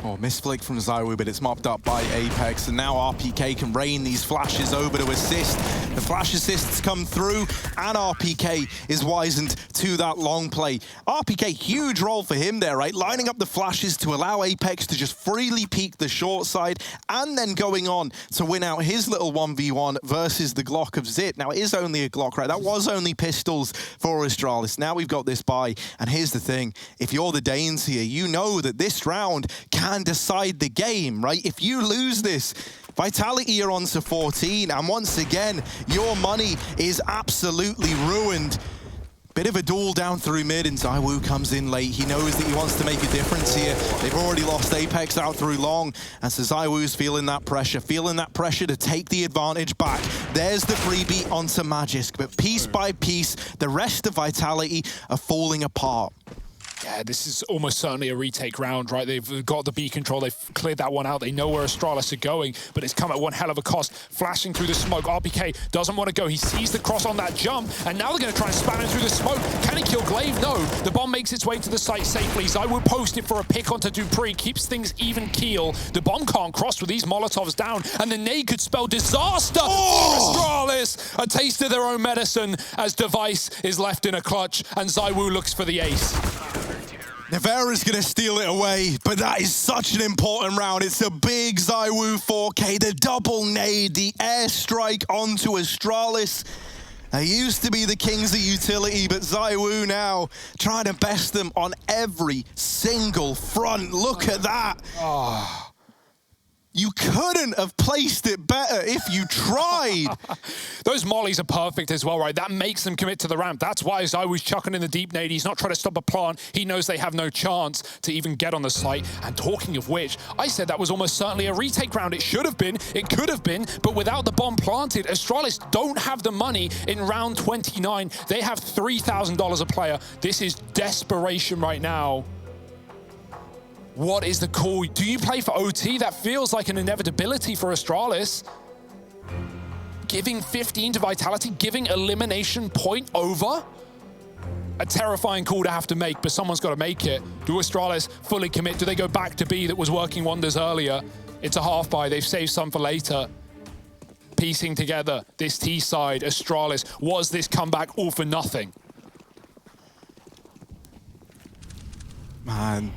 Oh, misflick from ZywOo, but it's mopped up by Apex, and now RPK can rain these flashes over to assist. The flash assists come through, and RPK is wizened to that long play. RPK, huge role for him there, right? Lining up the flashes to allow Apex to just freely peek the short side, and then going on to win out his little 1v1 versus the Glock of Zit. Now, it is only a Glock, right? That was only pistols for Astralis. Now we've got this buy, and here's the thing. If you're the Danes here, you know that this round can decide the game, right? If you lose this, Vitality are on to 14, and once again, your money is absolutely ruined. Bit of a duel down through mid, and ZywOo comes in late. He knows that he wants to make a difference here. They've already lost Apex out through long, and so ZywOo's feeling that pressure to take the advantage back. There's the freebie onto Magisk, but piece by piece, the rest of Vitality are falling apart. Yeah, this is almost certainly a retake round, right? They've got the B control, they've cleared that one out, they know where Astralis are going, but it's come at one hell of a cost. Flashing through the smoke, RPK doesn't want to go, he sees the cross on that jump, and now they're going to try and spam him through the smoke. Can he kill Glaive? No. The bomb makes its way to the site safely. ZywOo posted for a pick onto dupreeh, keeps things even keel. The bomb can't cross with these Molotovs down, and the nade could spell disaster for Astralis. A taste of their own medicine as Device is left in a clutch, and ZywOo looks for the ace. Nevera's gonna steal it away, but that is such an important round. It's a big ZywOo 4K, the double nade, the airstrike onto Astralis. They used to be the kings of utility, but ZywOo now trying to best them on every single front. Look at that. Oh. You couldn't have placed it better if you tried. Those mollies are perfect as well, right? That makes them commit to the ramp. That's why ZywOo's chucking in the deep nade. He's not trying to stop a plant. He knows they have no chance to even get on the site. And talking of which, I said that was almost certainly a retake round. It should have been, it could have been, but without the bomb planted, Astralis don't have the money in round 29. They have $3,000 a player. This is desperation right now. What is the call? Do you play for OT? That feels like an inevitability for Astralis. Giving 15 to Vitality, giving elimination point over? A terrifying call to have to make, but someone's got to make it. Do Astralis fully commit? Do they go back to B that was working wonders earlier? It's a half buy. They've saved some for later. Piecing together this T side, Astralis. Was this comeback all for nothing? Man.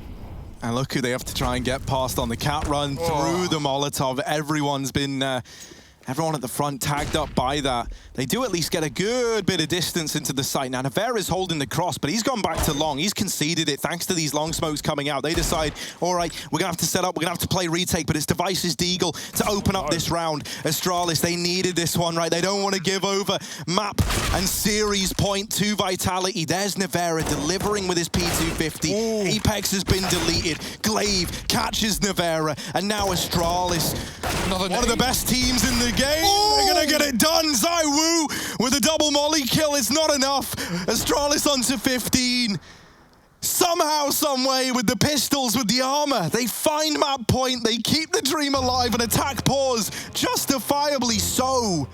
And look who they have to try and get past on the cat run through the Molotov. Everyone's been, everyone at the front tagged up by that. They do at least get a good bit of distance into the site. Now, Nevera's holding the cross, but he's gone back to long. He's conceded it thanks to these long smokes coming out. They decide, all right, we're going to have to set up, we're going to have to play retake, but it's Device's Deagle to open up this round. Astralis, they needed this one, right? They don't want to give over map and series point to Vitality. There's Nevera delivering with his P250. Ooh. Apex has been deleted. Glaive catches Nevera, and now Astralis, one of the best teams in the game. Ooh. They're going to get it done. ZywOo with a double molly kill is not enough. Astralis onto 15. Somehow, someway, with the pistols, with the armor, they find map point, they keep the dream alive, and attack pause, justifiably so.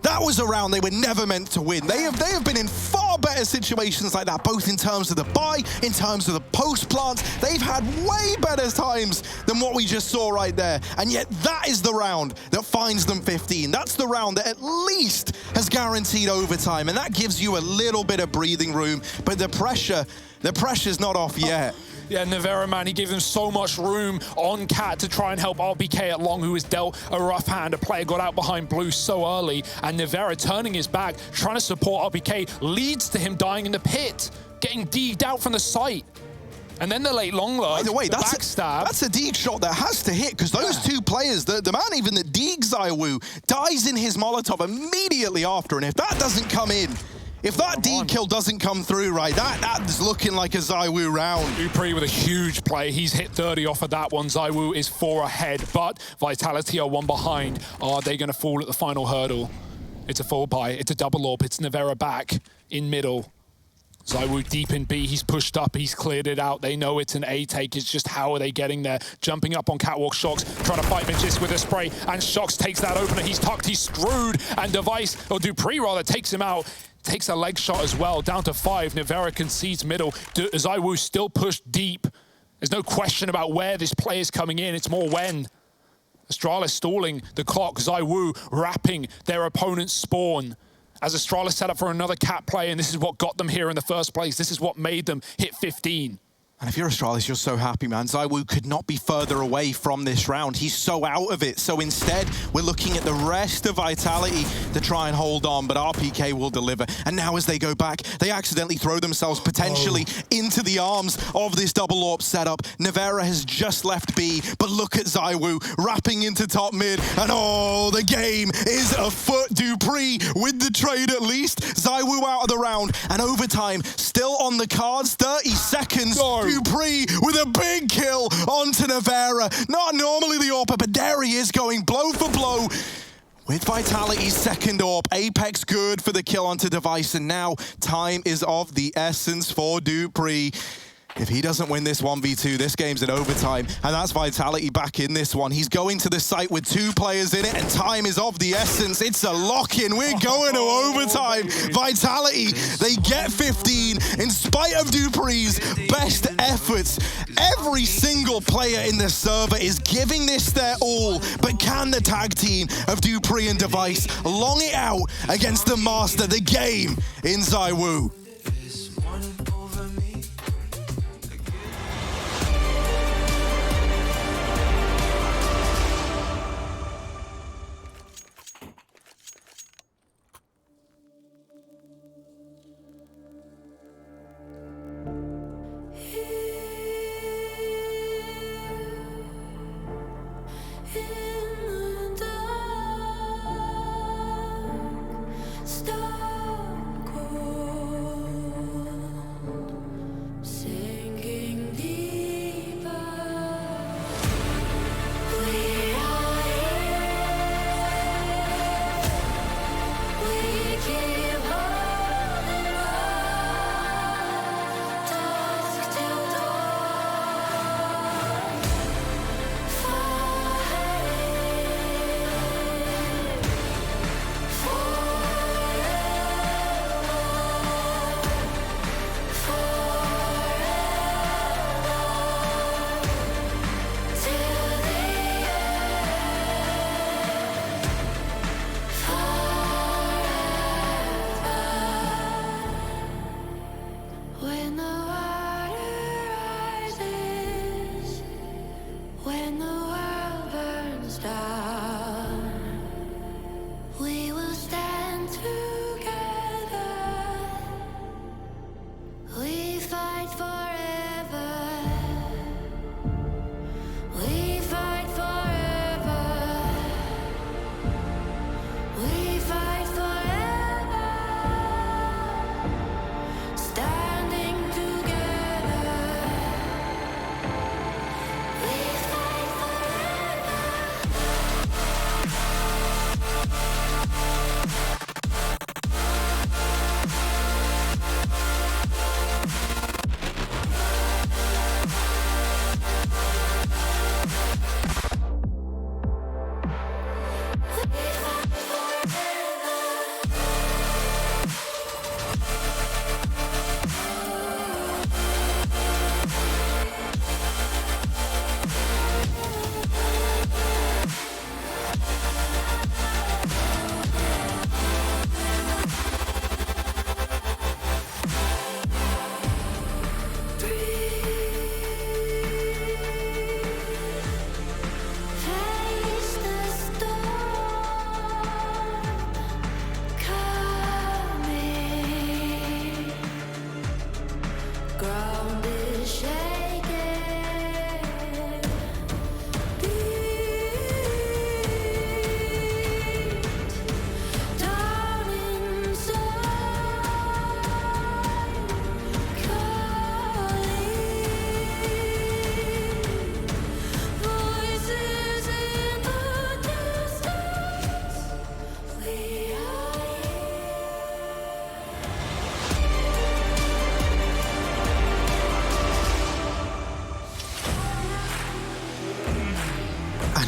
That was a round they were never meant to win. They have been in far better situations like that, both in terms of the buy, in terms of the post plants. They've had way better times than what we just saw right there. And yet that is the round that finds them 15. That's the round that at least has guaranteed overtime. And that gives you a little bit of breathing room. But the pressure's not off yet. Yeah, Nevera, man, he gave them so much room on Cat to try and help RPK at long, who was dealt a rough hand. A player got out behind Blue so early, and Nevera turning his back, trying to support RPK, leads to him dying in the pit, getting degged out from the site. And then the late long lurk, by the way, that's a deg shot that has to hit, because those two players, the man even that degs ZywOo, dies in his Molotov immediately after, and if that doesn't come in, if that D kill doesn't come through, right, that is looking like a ZywOo round. dupreeh with a huge play. He's hit 30 off of that one. ZywOo is 4 ahead, but Vitality are 1 behind. Are they going to fall at the final hurdle? It's a full buy. It's a double AWP. It's Nevera back in middle. ZywOo deep in B. He's pushed up. He's cleared it out. They know it's an A take. It's just how are they getting there? Jumping up on catwalk. Shox trying to fight Magis with a spray, and Shox takes that opener. He's tucked. He's screwed, and Device, or dupreeh rather, takes him out. Takes a leg shot as well, down to 5. Nevera concedes middle. ZywOo still pushed deep. There's no question about where this play is coming in. It's more when. Astralis stalling the clock. ZywOo wrapping their opponent's spawn. As Astralis set up for another cat play, and this is what got them here in the first place. This is what made them hit 15. And if you're Astralis, you're so happy, man. ZywOo could not be further away from this round. He's so out of it. So instead, we're looking at the rest of Vitality to try and hold on, but RPK will deliver. And now as they go back, they accidentally throw themselves potentially into the arms of this double AWP setup. Nevera has just left B, but look at ZywOo wrapping into top mid, and oh, the game is afoot. dupreeh with the trade at least. ZywOo out of the round, and overtime still on the cards. 30 seconds. dupreeh with a big kill onto Nevera. Not normally the AWPer, but there he is going blow for blow. With Vitality's second AWP, Apex good for the kill onto Device, and now time is of the essence for dupreeh. If he doesn't win this 1v2, this game's in overtime, and that's Vitality back in this one. He's going to the site with 2 players in it, and time is of the essence. It's a lock-in. We're going to overtime. Vitality, they get 15 in spite of dupreeh's best efforts. Every single player in the server is giving this their all, but can the tag team of dupreeh and Device long it out against the master, the game in ZywOo?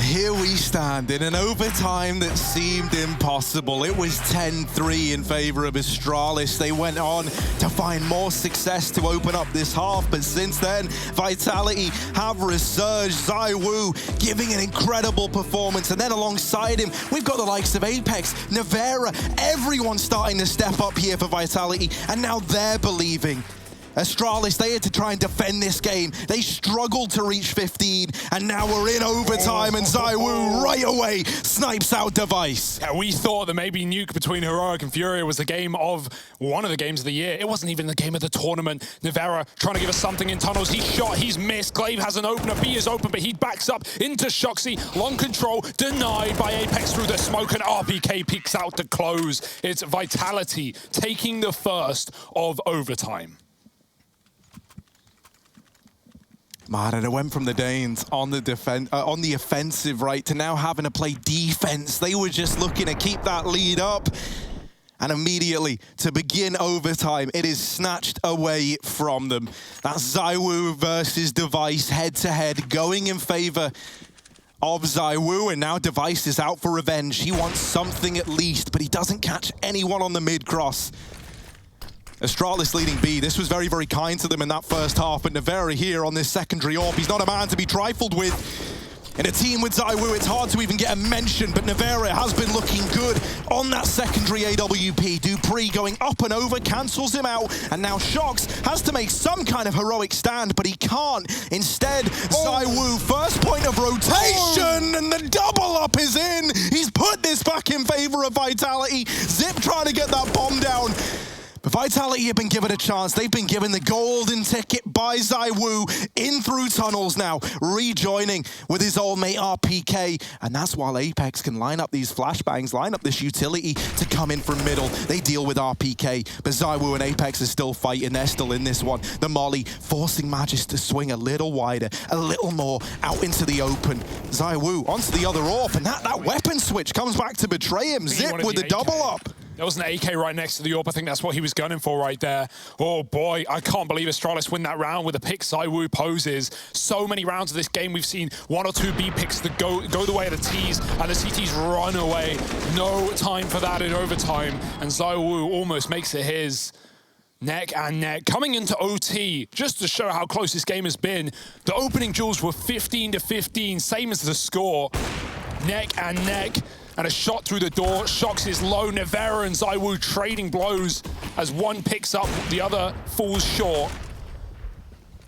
Here we stand in an overtime that seemed impossible. It was 10-3 in favor of Astralis. They went on to find more success to open up this half, but since then, Vitality have resurged. ZywOo giving an incredible performance, and then alongside him, we've got the likes of Apex, Nevera, everyone starting to step up here for Vitality, and now they're believing. Astralis, they had to try and defend this game. They struggled to reach 15, and now we're in overtime, and ZywOo right away snipes out Device. Yeah, we thought that maybe Nuke between Heroic and Furia was the game of one of the games of the year. It wasn't even the game of the tournament. Nevera trying to give us something in tunnels. He's shot, he's missed. Glaive has an opener. B is open, but he backs up into Shoxy. Long control denied by Apex through the smoke, and RPK peeks out to close. It's Vitality taking the first of overtime. Man, and it went from the Danes on the offensive, right, to now having to play defense. They were just looking to keep that lead up. And immediately, to begin overtime, it is snatched away from them. That's ZywOo versus Device head-to-head, going in favor of ZywOo, and now Device is out for revenge. He wants something at least, but he doesn't catch anyone on the mid-cross. Astralis leading B. This was very, very kind to them in that first half, but Nevera here on this secondary AWP, he's not a man to be trifled with. In a team with ZywOo, it's hard to even get a mention, but Nevera has been looking good on that secondary AWP. Dupree going up and over, cancels him out, and now Shox has to make some kind of heroic stand, but he can't. Instead, ZywOo, first point of rotation, and the double up is in. He's put this back in favor of Vitality. Zip trying to get that bomb down. But Vitality have been given a chance. They've been given the golden ticket by ZywOo in through tunnels now, rejoining with his old mate RPK. And that's while Apex can line up these flashbangs, line up this utility to come in from middle. They deal with RPK, but ZywOo and Apex are still fighting. They're still in this one. The molly forcing Magis to swing a little wider, a little more out into the open. ZywOo onto the other AWP, and that weapon switch comes back to betray him. Zip with the double up. There was an AK right next to the AWP. I think that's what he was gunning for right there. Oh boy, I can't believe Astralis win that round with the pick ZywOo poses. So many rounds of this game, we've seen 1 or 2 B picks that go the way of the Ts, and the CTs run away. No time for that in overtime, and ZywOo almost makes it his. Neck and neck. Coming into OT, just to show how close this game has been, the opening duels were 15-15, same as the score. Neck and neck. And a shot through the door. Shox is low. Nevera and ZywOo trading blows as one picks up, the other falls short.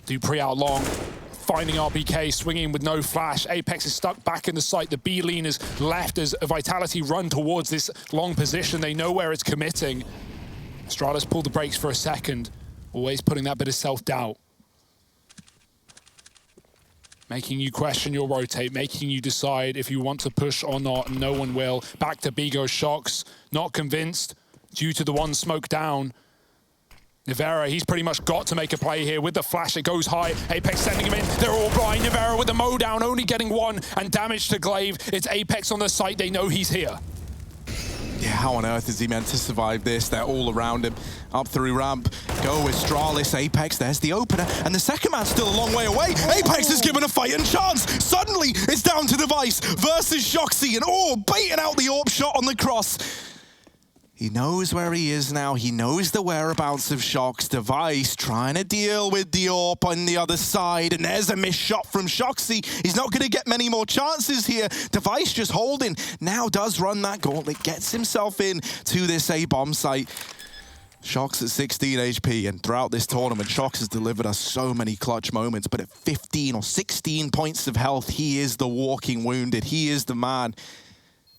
Dupree out long, finding RPK, swinging with no flash. Apex is stuck back in the site. The B lean is left as Vitality run towards this long position. They know where it's committing. Astralis pulled the brakes for a second, always putting that bit of self-doubt. Making you question your rotate, making you decide if you want to push or not, and no one will. Back to B goes Shox, not convinced due to the one smoke down. Nevera, he's pretty much got to make a play here with the flash. It goes high. Apex sending him in. They're all blind. Nevera with the mow down, only getting one, and damage to Glaive. It's Apex on the site. They know he's here. Yeah, how on earth is he meant to survive this? They're all around him. Up through ramp. Go with Astralis. Apex, there's the opener. And the second man's still a long way away. Apex is given a fighting chance. Suddenly, it's down to Device versus Shoxy. And baiting out the AWP shot on the cross. He knows where he is now. He knows the whereabouts of Shox. Device trying to deal with the AWP on the other side. And there's a missed shot from Shoxy. He's not going to get many more chances here. Device just holding. Now does run that gauntlet. Gets himself in to this A-bomb site. Shox at 16 HP. And throughout this tournament, Shox has delivered us so many clutch moments. But at 15 or 16 points of health, he is the walking wounded. He is the man.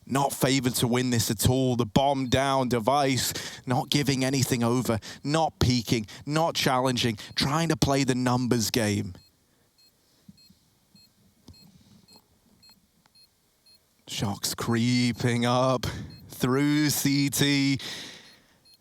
Not favored to win this at all. The bomb down, Device not giving anything over, not peeking, not challenging, trying to play the numbers game. Shox creeping up through CT.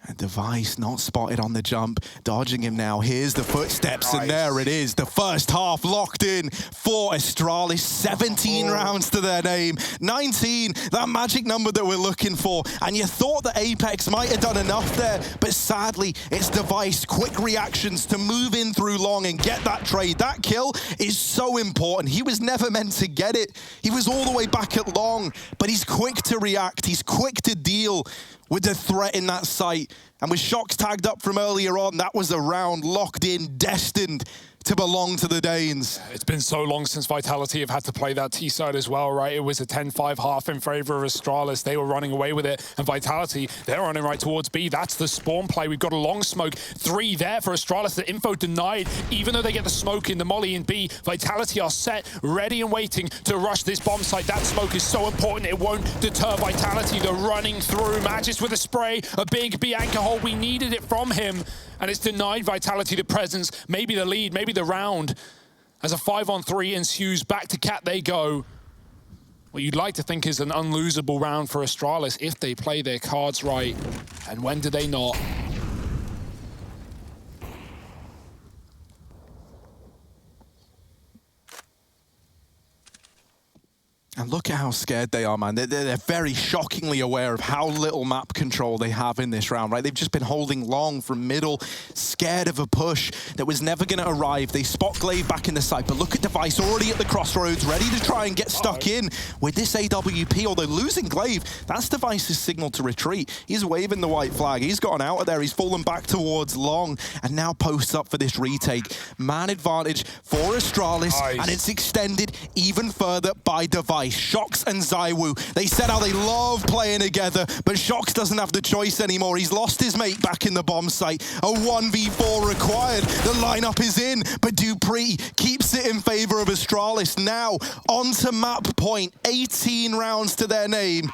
And Device not spotted on the jump, dodging him now. Here's the footsteps, and there it is. The first half locked in for Astralis. 17 rounds to their name. 19, that magic number that we're looking for. And you thought that Apex might have done enough there, but sadly, it's Device. Quick reactions to move in through long and get that trade. That kill is so important. He was never meant to get it. He was all the way back at long, but he's quick to react. He's quick to deal with the threat in that site. And with Shox tagged up from earlier on, that was a round locked in, destined to belong to the Danes. It's been so long since Vitality have had to play that T-side as well, right? It was a 10-5 half in favor of Astralis. They were running away with it. And Vitality, they're running right towards B. That's the spawn play. We've got a long smoke. 3 there for Astralis. The info denied. Even though they get the smoke in the molly in B, Vitality are set, ready and waiting to rush this bomb site. That smoke is so important. It won't deter Vitality. They're running through. Magis with a spray. A big B anchor hold. We needed it from him. And it's denied Vitality the presence, maybe the lead, maybe the round. As a 5-on-3 ensues, back to Cat they go. What you'd like to think is an unlosable round for Astralis if they play their cards right. And when do they not? And look at how scared they are, man. They're very shockingly aware of how little map control they have in this round, right? They've just been holding long from middle, scared of a push that was never going to arrive. They spot Glaive back in the site, but look at Device already at the crossroads, ready to try and get stuck in with this AWP. Although losing Glaive, that's Device's signal to retreat. He's waving the white flag. He's gotten out of there. He's fallen back towards long and now posts up for this retake. Man advantage for Astralis, and it's extended even further by Device. Shox and ZywOo, they said how they love playing together, but Shox doesn't have the choice anymore. He's lost his mate back in the bomb site. A 1v4 required. The lineup is in, but dupreeh keeps it in favor of Astralis. Now, onto map point. 18 rounds to their name.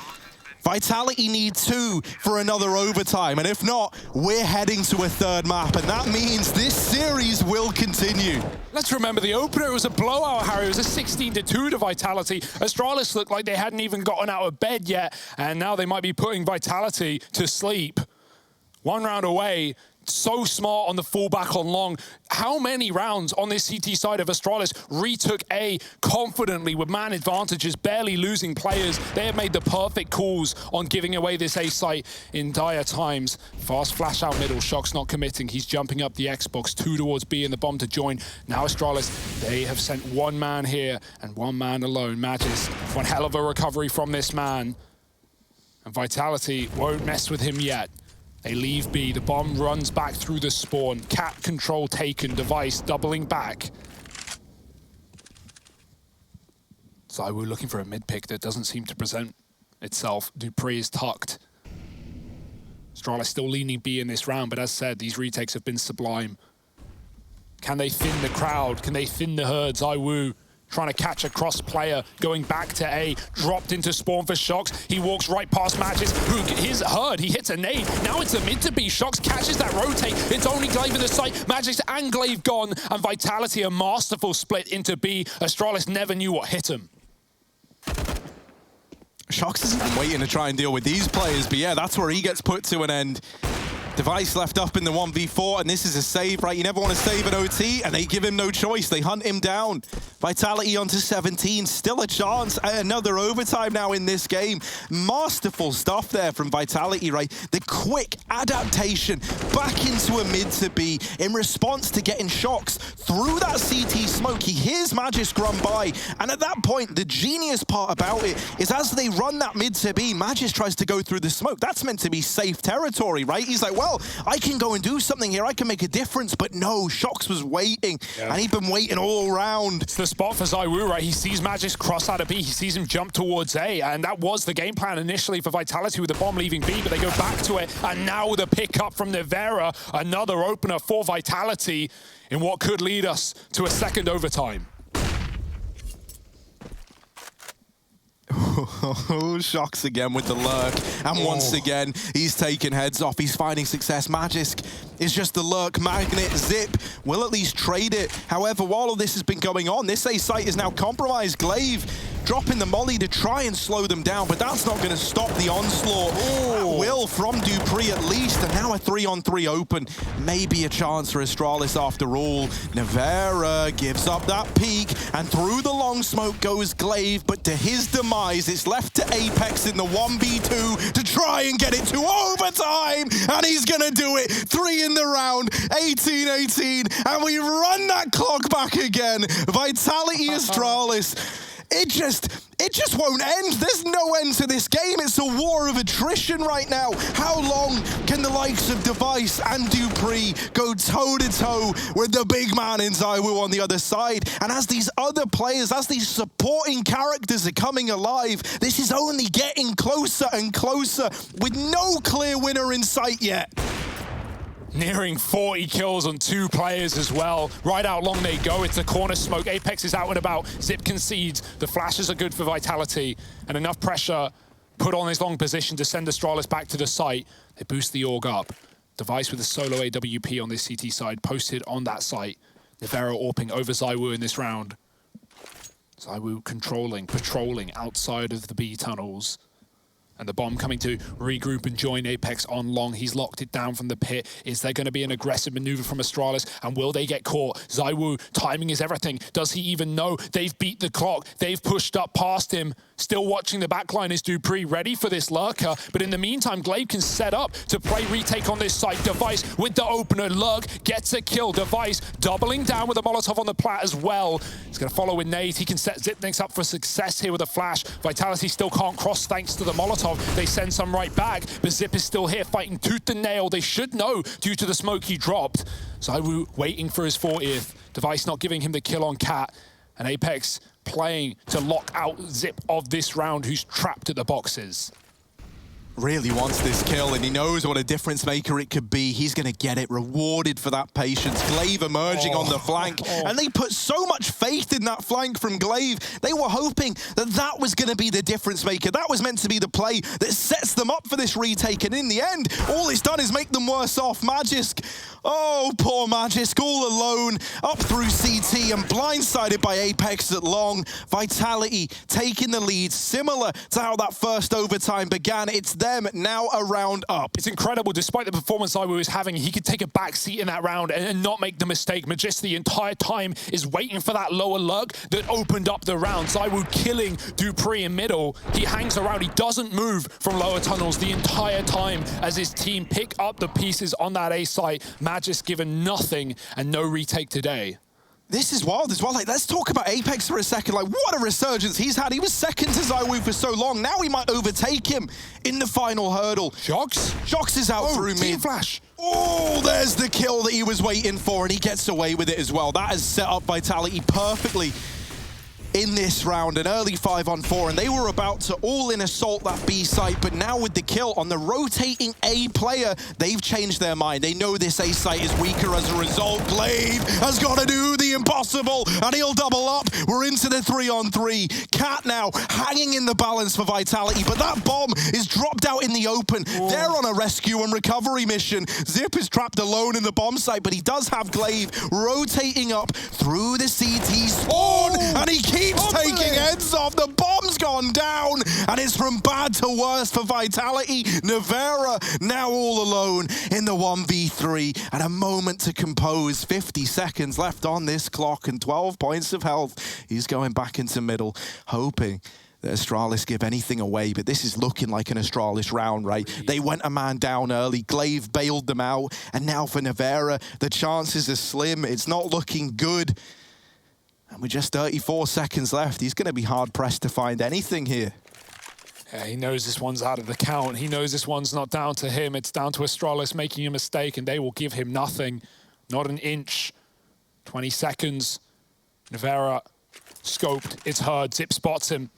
Vitality need 2 for another overtime, and if not, we're heading to a third map, and that means this series will continue. Let's remember the opener was a blowout, Harry. It was a 16-2 to Vitality. Astralis looked like they hadn't even gotten out of bed yet, and now they might be putting Vitality to sleep. 1 round away. So smart on the fallback on long. How many rounds on this CT side of Astralis retook A confidently with man advantages, barely losing players? They have made the perfect calls on giving away this A site in dire times. Fast flash out middle, Shox not committing. He's jumping up the Xbox, 2 towards B and the bomb to join. Now Astralis, they have sent 1 man here and 1 man alone. Magis, one hell of a recovery from this man. And Vitality won't mess with him yet. They leave B, the bomb runs back through the spawn. Cat control taken, Device doubling back. ZywOo looking for a mid pick that doesn't seem to present itself. dupreeh is tucked. Astralis still leaning B in this round, but as said, these retakes have been sublime. Can they thin the crowd? Can they thin the herd? ZywOo trying to catch a cross player, going back to A, dropped into spawn for Shox. He walks right past Magis, who his herd, he hits a nade. Now it's a mid to B. Shox catches that rotate. It's only Glaive in the site. Magis and Glaive gone, and Vitality a masterful split into B. Astralis never knew what hit him. Shox isn't even waiting to try and deal with these players, but yeah, that's where he gets put to an end. Device left up in the 1v4, and this is a save, right? You never want to save an OT, and they give him no choice. They hunt him down. Vitality onto 17, still a chance at another overtime now in this game. Masterful stuff there from Vitality, right? The quick adaptation back into a mid to B in response to getting Shox through that CT smoke. He hears Magis run by, and at that point, the genius part about it is as they run that mid to B, Magis tries to go through the smoke. That's meant to be safe territory, right? He's like, well, I can go and do something here. I can make a difference. But no, Shox was waiting, and he'd been waiting all around. It's the spot for ZywOo, right? He sees Magis cross out of B. He sees him jump towards A, and that was the game plan initially for Vitality with the bomb leaving B, but they go back to it, and now the pickup from Nivera, another opener for Vitality in what could lead us to a second overtime. Shox again with the lurk, and once again he's taking heads off. He's finding success. Magisk is just the lurk magnet. Zip will at least trade it. However, while all this has been going on, this A site is now compromised. Glaive dropping the molly to try and slow them down, but that's not going to stop the onslaught. That will from dupreeh at least, and now a 3-on-3 open. Maybe a chance for Astralis after all. Nivera gives up that peak, and through the long smoke goes Glaive, but to his demise, it's left to Apex in the 1v2 to try and get it to overtime, and he's going to do it. 3 in the round, 18-18, and we run that clock back again. Vitality Astralis. It just won't end. There's no end to this game. It's a war of attrition right now. How long can the likes of Device and dupreeh go toe-to-toe with the big man in ZywOo on the other side? And as these other players, as these supporting characters are coming alive, this is only getting closer and closer with no clear winner in sight yet. Nearing 40 kills on 2 players as well. Right out long they go. It's a corner smoke. Apex is out and about. Zip concedes. The flashes are good for Vitality. And enough pressure put on his long position to send Astralis back to the site. They boost the org up. Device with a solo AWP on this CT side. Posted on that site. Nivera AWPing over ZywOo in this round. ZywOo controlling, patrolling outside of the B tunnels. And the bomb coming to regroup and join Apex on long. He's locked it down from the pit. Is there going to be an aggressive maneuver from Astralis? And will they get caught? ZywOo, timing is everything. Does he even know? They've beat the clock. They've pushed up past him. Still watching the backline is Dupree, ready for this lurker, but in the meantime, Glaive can set up to play retake on this side. Device with the opener, Lurk gets a kill. Device doubling down with a Molotov on the plat as well. He's going to follow with nades. He can set Zipnix up for success here with a flash. Vitality still can't cross thanks to the Molotov. They send some right back, but Zip is still here fighting tooth and nail. They should know due to the smoke he dropped. ZywOo waiting for his 40th. Device not giving him the kill on Cat. And Apex playing to lock out Zip of this round, who's trapped at the boxes. Really wants this kill, and he knows what a difference maker it could be. He's going to get it, rewarded for that patience. Glaive emerging on the flank, and they put so much faith in that flank from Glaive. They were hoping that that was going to be the difference maker. That was meant to be the play that sets them up for this retake, and in the end, all it's done is make them worse off. Magisk, oh, poor Magisk, all alone, up through CT and blindsided by Apex at long. Vitality taking the lead, similar to how that first overtime began. It's them now a round up. It's incredible, despite the performance ZywOo is having, he could take a back seat in that round and not make the mistake. Majest the entire time is waiting for that lower lurk that opened up the round. ZywOo killing Dupree in middle. He hangs around, he doesn't move from lower tunnels the entire time as his team pick up the pieces on that A site. Magisk given nothing and no retake today. This is wild as well. Like, let's talk about Apex for a second. Like, what a resurgence he's had. He was second to ZywOo for so long. Now he might overtake him in the final hurdle. Shox is out through mid. Flash. Oh, there's the kill that he was waiting for, and he gets away with it as well. That has set up Vitality perfectly in this round, an early 5-on-4, and they were about to all-in assault that B site, but now with the kill on the rotating A player, they've changed their mind. They know this A site is weaker as a result. Glaive has got to do the impossible, and he'll double up. We're into the 3-on-3. Cat now hanging in the balance for Vitality, but that bomb is dropped out in the open. Whoa. They're on a rescue and recovery mission. Zip is trapped alone in the bomb site, but he does have Glaive rotating up through the CT spawn, and he keeps taking heads off. The bomb's gone down, and it's from bad to worse for Vitality. Nevera now all alone in the 1v3, and a moment to compose. 50 seconds left on this clock and 12 points of health. He's going back into middle, hoping that Astralis give anything away, but this is looking like an Astralis round, right? They went a man down early, Glaive bailed them out, and now for Nevera, the chances are slim. It's not looking good. And with just 34 seconds left, he's going to be hard-pressed to find anything here. Yeah, he knows this one's out of the count. He knows this one's not down to him. It's down to Astralis making a mistake, and they will give him nothing. Not an inch. 20 seconds. Nevera scoped. It's heard. Zip spots him.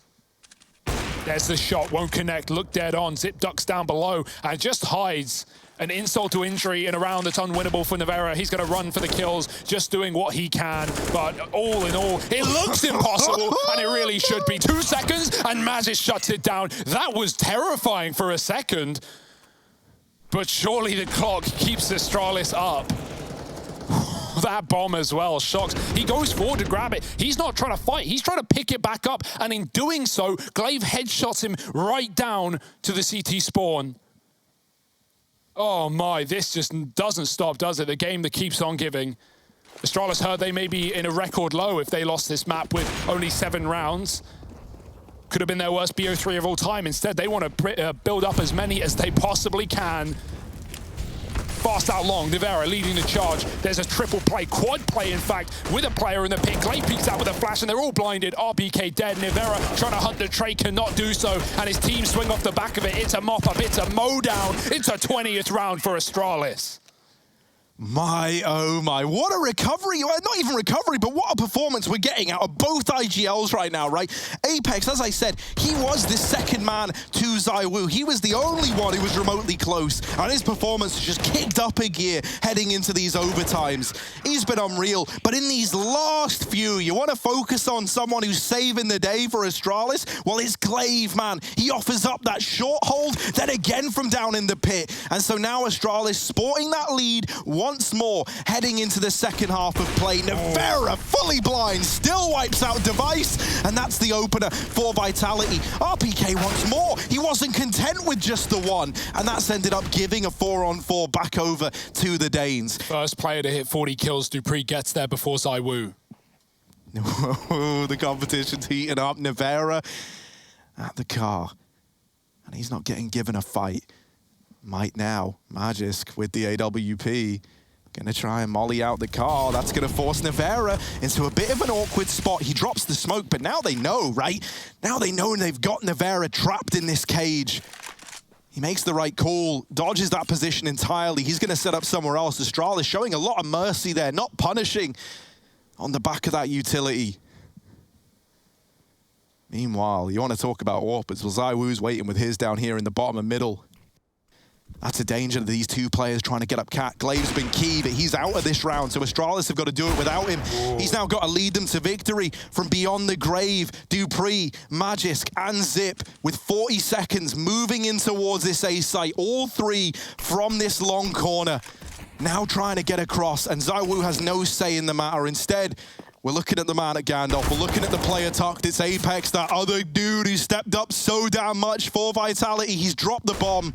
There's the shot. Won't connect. Look dead on. Zip ducks down below and just hides. An insult to injury in a round that's unwinnable for Nevera. He's going to run for the kills, just doing what he can. But all in all, it looks impossible, and it really should be. 2 seconds, and Magisk shuts it down. That was terrifying for a second. But surely the clock keeps Astralis up. That bomb as well, Shox. He goes forward to grab it. He's not trying to fight. He's trying to pick it back up. And in doing so, Glaive headshots him right down to the CT spawn. Oh my, this just doesn't stop, does it? The game that keeps on giving. Astralis heard they may be in a record low if they lost this map with only 7 rounds. Could have been their worst BO3 of all time. Instead, they want to build up as many as they possibly can. Fast out long, Nevera leading the charge. There's a triple play, quad play in fact, with a player in the pit. Glaive peeks out with a flash and they're all blinded. RBK dead. Nevera trying to hunt the trade, cannot do so. And his team swing off the back of it. It's a mop up, it's a mow down. It's a 20th round for Astralis. My, oh my, what a recovery. Not even recovery, but what a performance we're getting out of both IGLs right now, right? Apex, as I said, he was the second man to ZywOo. He was the only one who was remotely close, and his performance just kicked up a gear heading into these overtimes. He's been unreal, but in these last few, you want to focus on someone who's saving the day for Astralis? Well, it's Glaive, man. He offers up that short hold, then again from down in the pit. And so now Astralis sporting that lead once more, heading into the second half of play. Nevera, fully blind, still wipes out Device, and that's the opener for Vitality. RPK wants more. He wasn't content with just the one, and that's ended up giving a 4-on-4 back over to the Danes. First player to hit 40 kills. Dupree gets there before ZywOo. The competition's heating up. Nevera at the car. And he's not getting given a fight. Might now. Magisk with the AWP. Gonna try and molly out the car. That's gonna force Nevera into a bit of an awkward spot. He drops the smoke, but now they know, right? Now they know they've got Nevera trapped in this cage. He makes the right call, dodges that position entirely. He's gonna set up somewhere else. Astralis showing a lot of mercy there, not punishing on the back of that utility. Meanwhile, you want to talk about AWPers. Well, ZywOo's waiting with his down here in the bottom and middle. That's a danger to these two players trying to get up Cat. Glaive's been key, but he's out of this round, so Astralis have got to do it without him. Ooh. He's now got to lead them to victory from beyond the grave. Dupree, Magisk, and Zip with 40 seconds moving in towards this A site. All three from this long corner. Now trying to get across, and ZywOo has no say in the matter. Instead, we're looking at the man at Gandalf. We're looking at the player tucked. It's Apex, that other dude who stepped up so damn much for Vitality. He's dropped the bomb.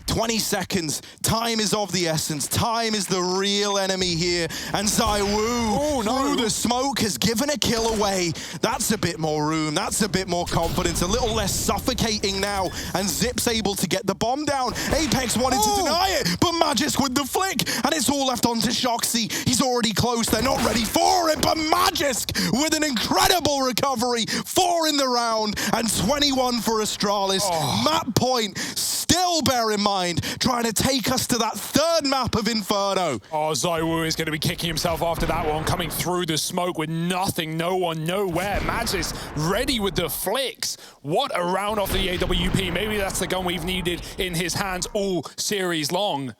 20 seconds. Time is of the essence. Time is the real enemy here. And ZywOo, through the smoke, has given a kill away. That's a bit more room. That's a bit more confidence. A little less suffocating now. And Zip's able to get the bomb down. Apex wanted to deny it, but Magisk with the flick. And it's all left onto Shoxy. He's already close. They're not ready for it, but Magisk with an incredible recovery. 4 in the round and 21 for Astralis. Map point, still bear in mind, trying to take us to that third map of Inferno. Oh, ZywOo is going to be kicking himself after that one, coming through the smoke with nothing, no one, nowhere. Magisk ready with the flicks. What a round off the AWP. Maybe that's the gun we've needed in his hands all series long.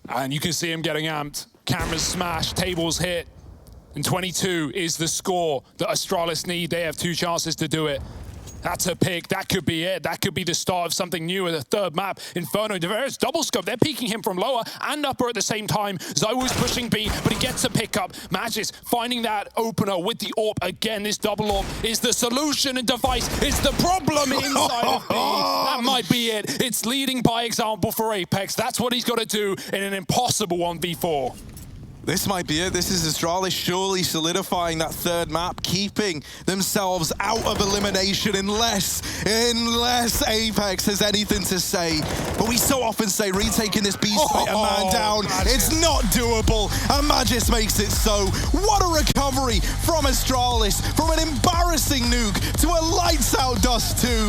And you can see him getting amped. Cameras smashed, tables hit. And 22 is the score that Astralis need. They have 2 chances to do it. That's a pick. That could be it. That could be the start of something new at the third map. Inferno, Nevera's double scope. They're peeking him from lower and upper at the same time. ZywOo's pushing B, but he gets a pickup. Magisk finding that opener with the AWP. Again, this double AWP is the solution, and Device is the problem inside of B. That might be it. It's leading by example for Apex. That's what he's got to do in an impossible 1v4. This might be it. This is Astralis surely solidifying that third map, keeping themselves out of elimination unless Apex has anything to say. But we so often say retaking this B site, a man down, it's not doable. And Magisk makes it so. What a recovery from Astralis, from an embarrassing nuke to a lights out Dust2.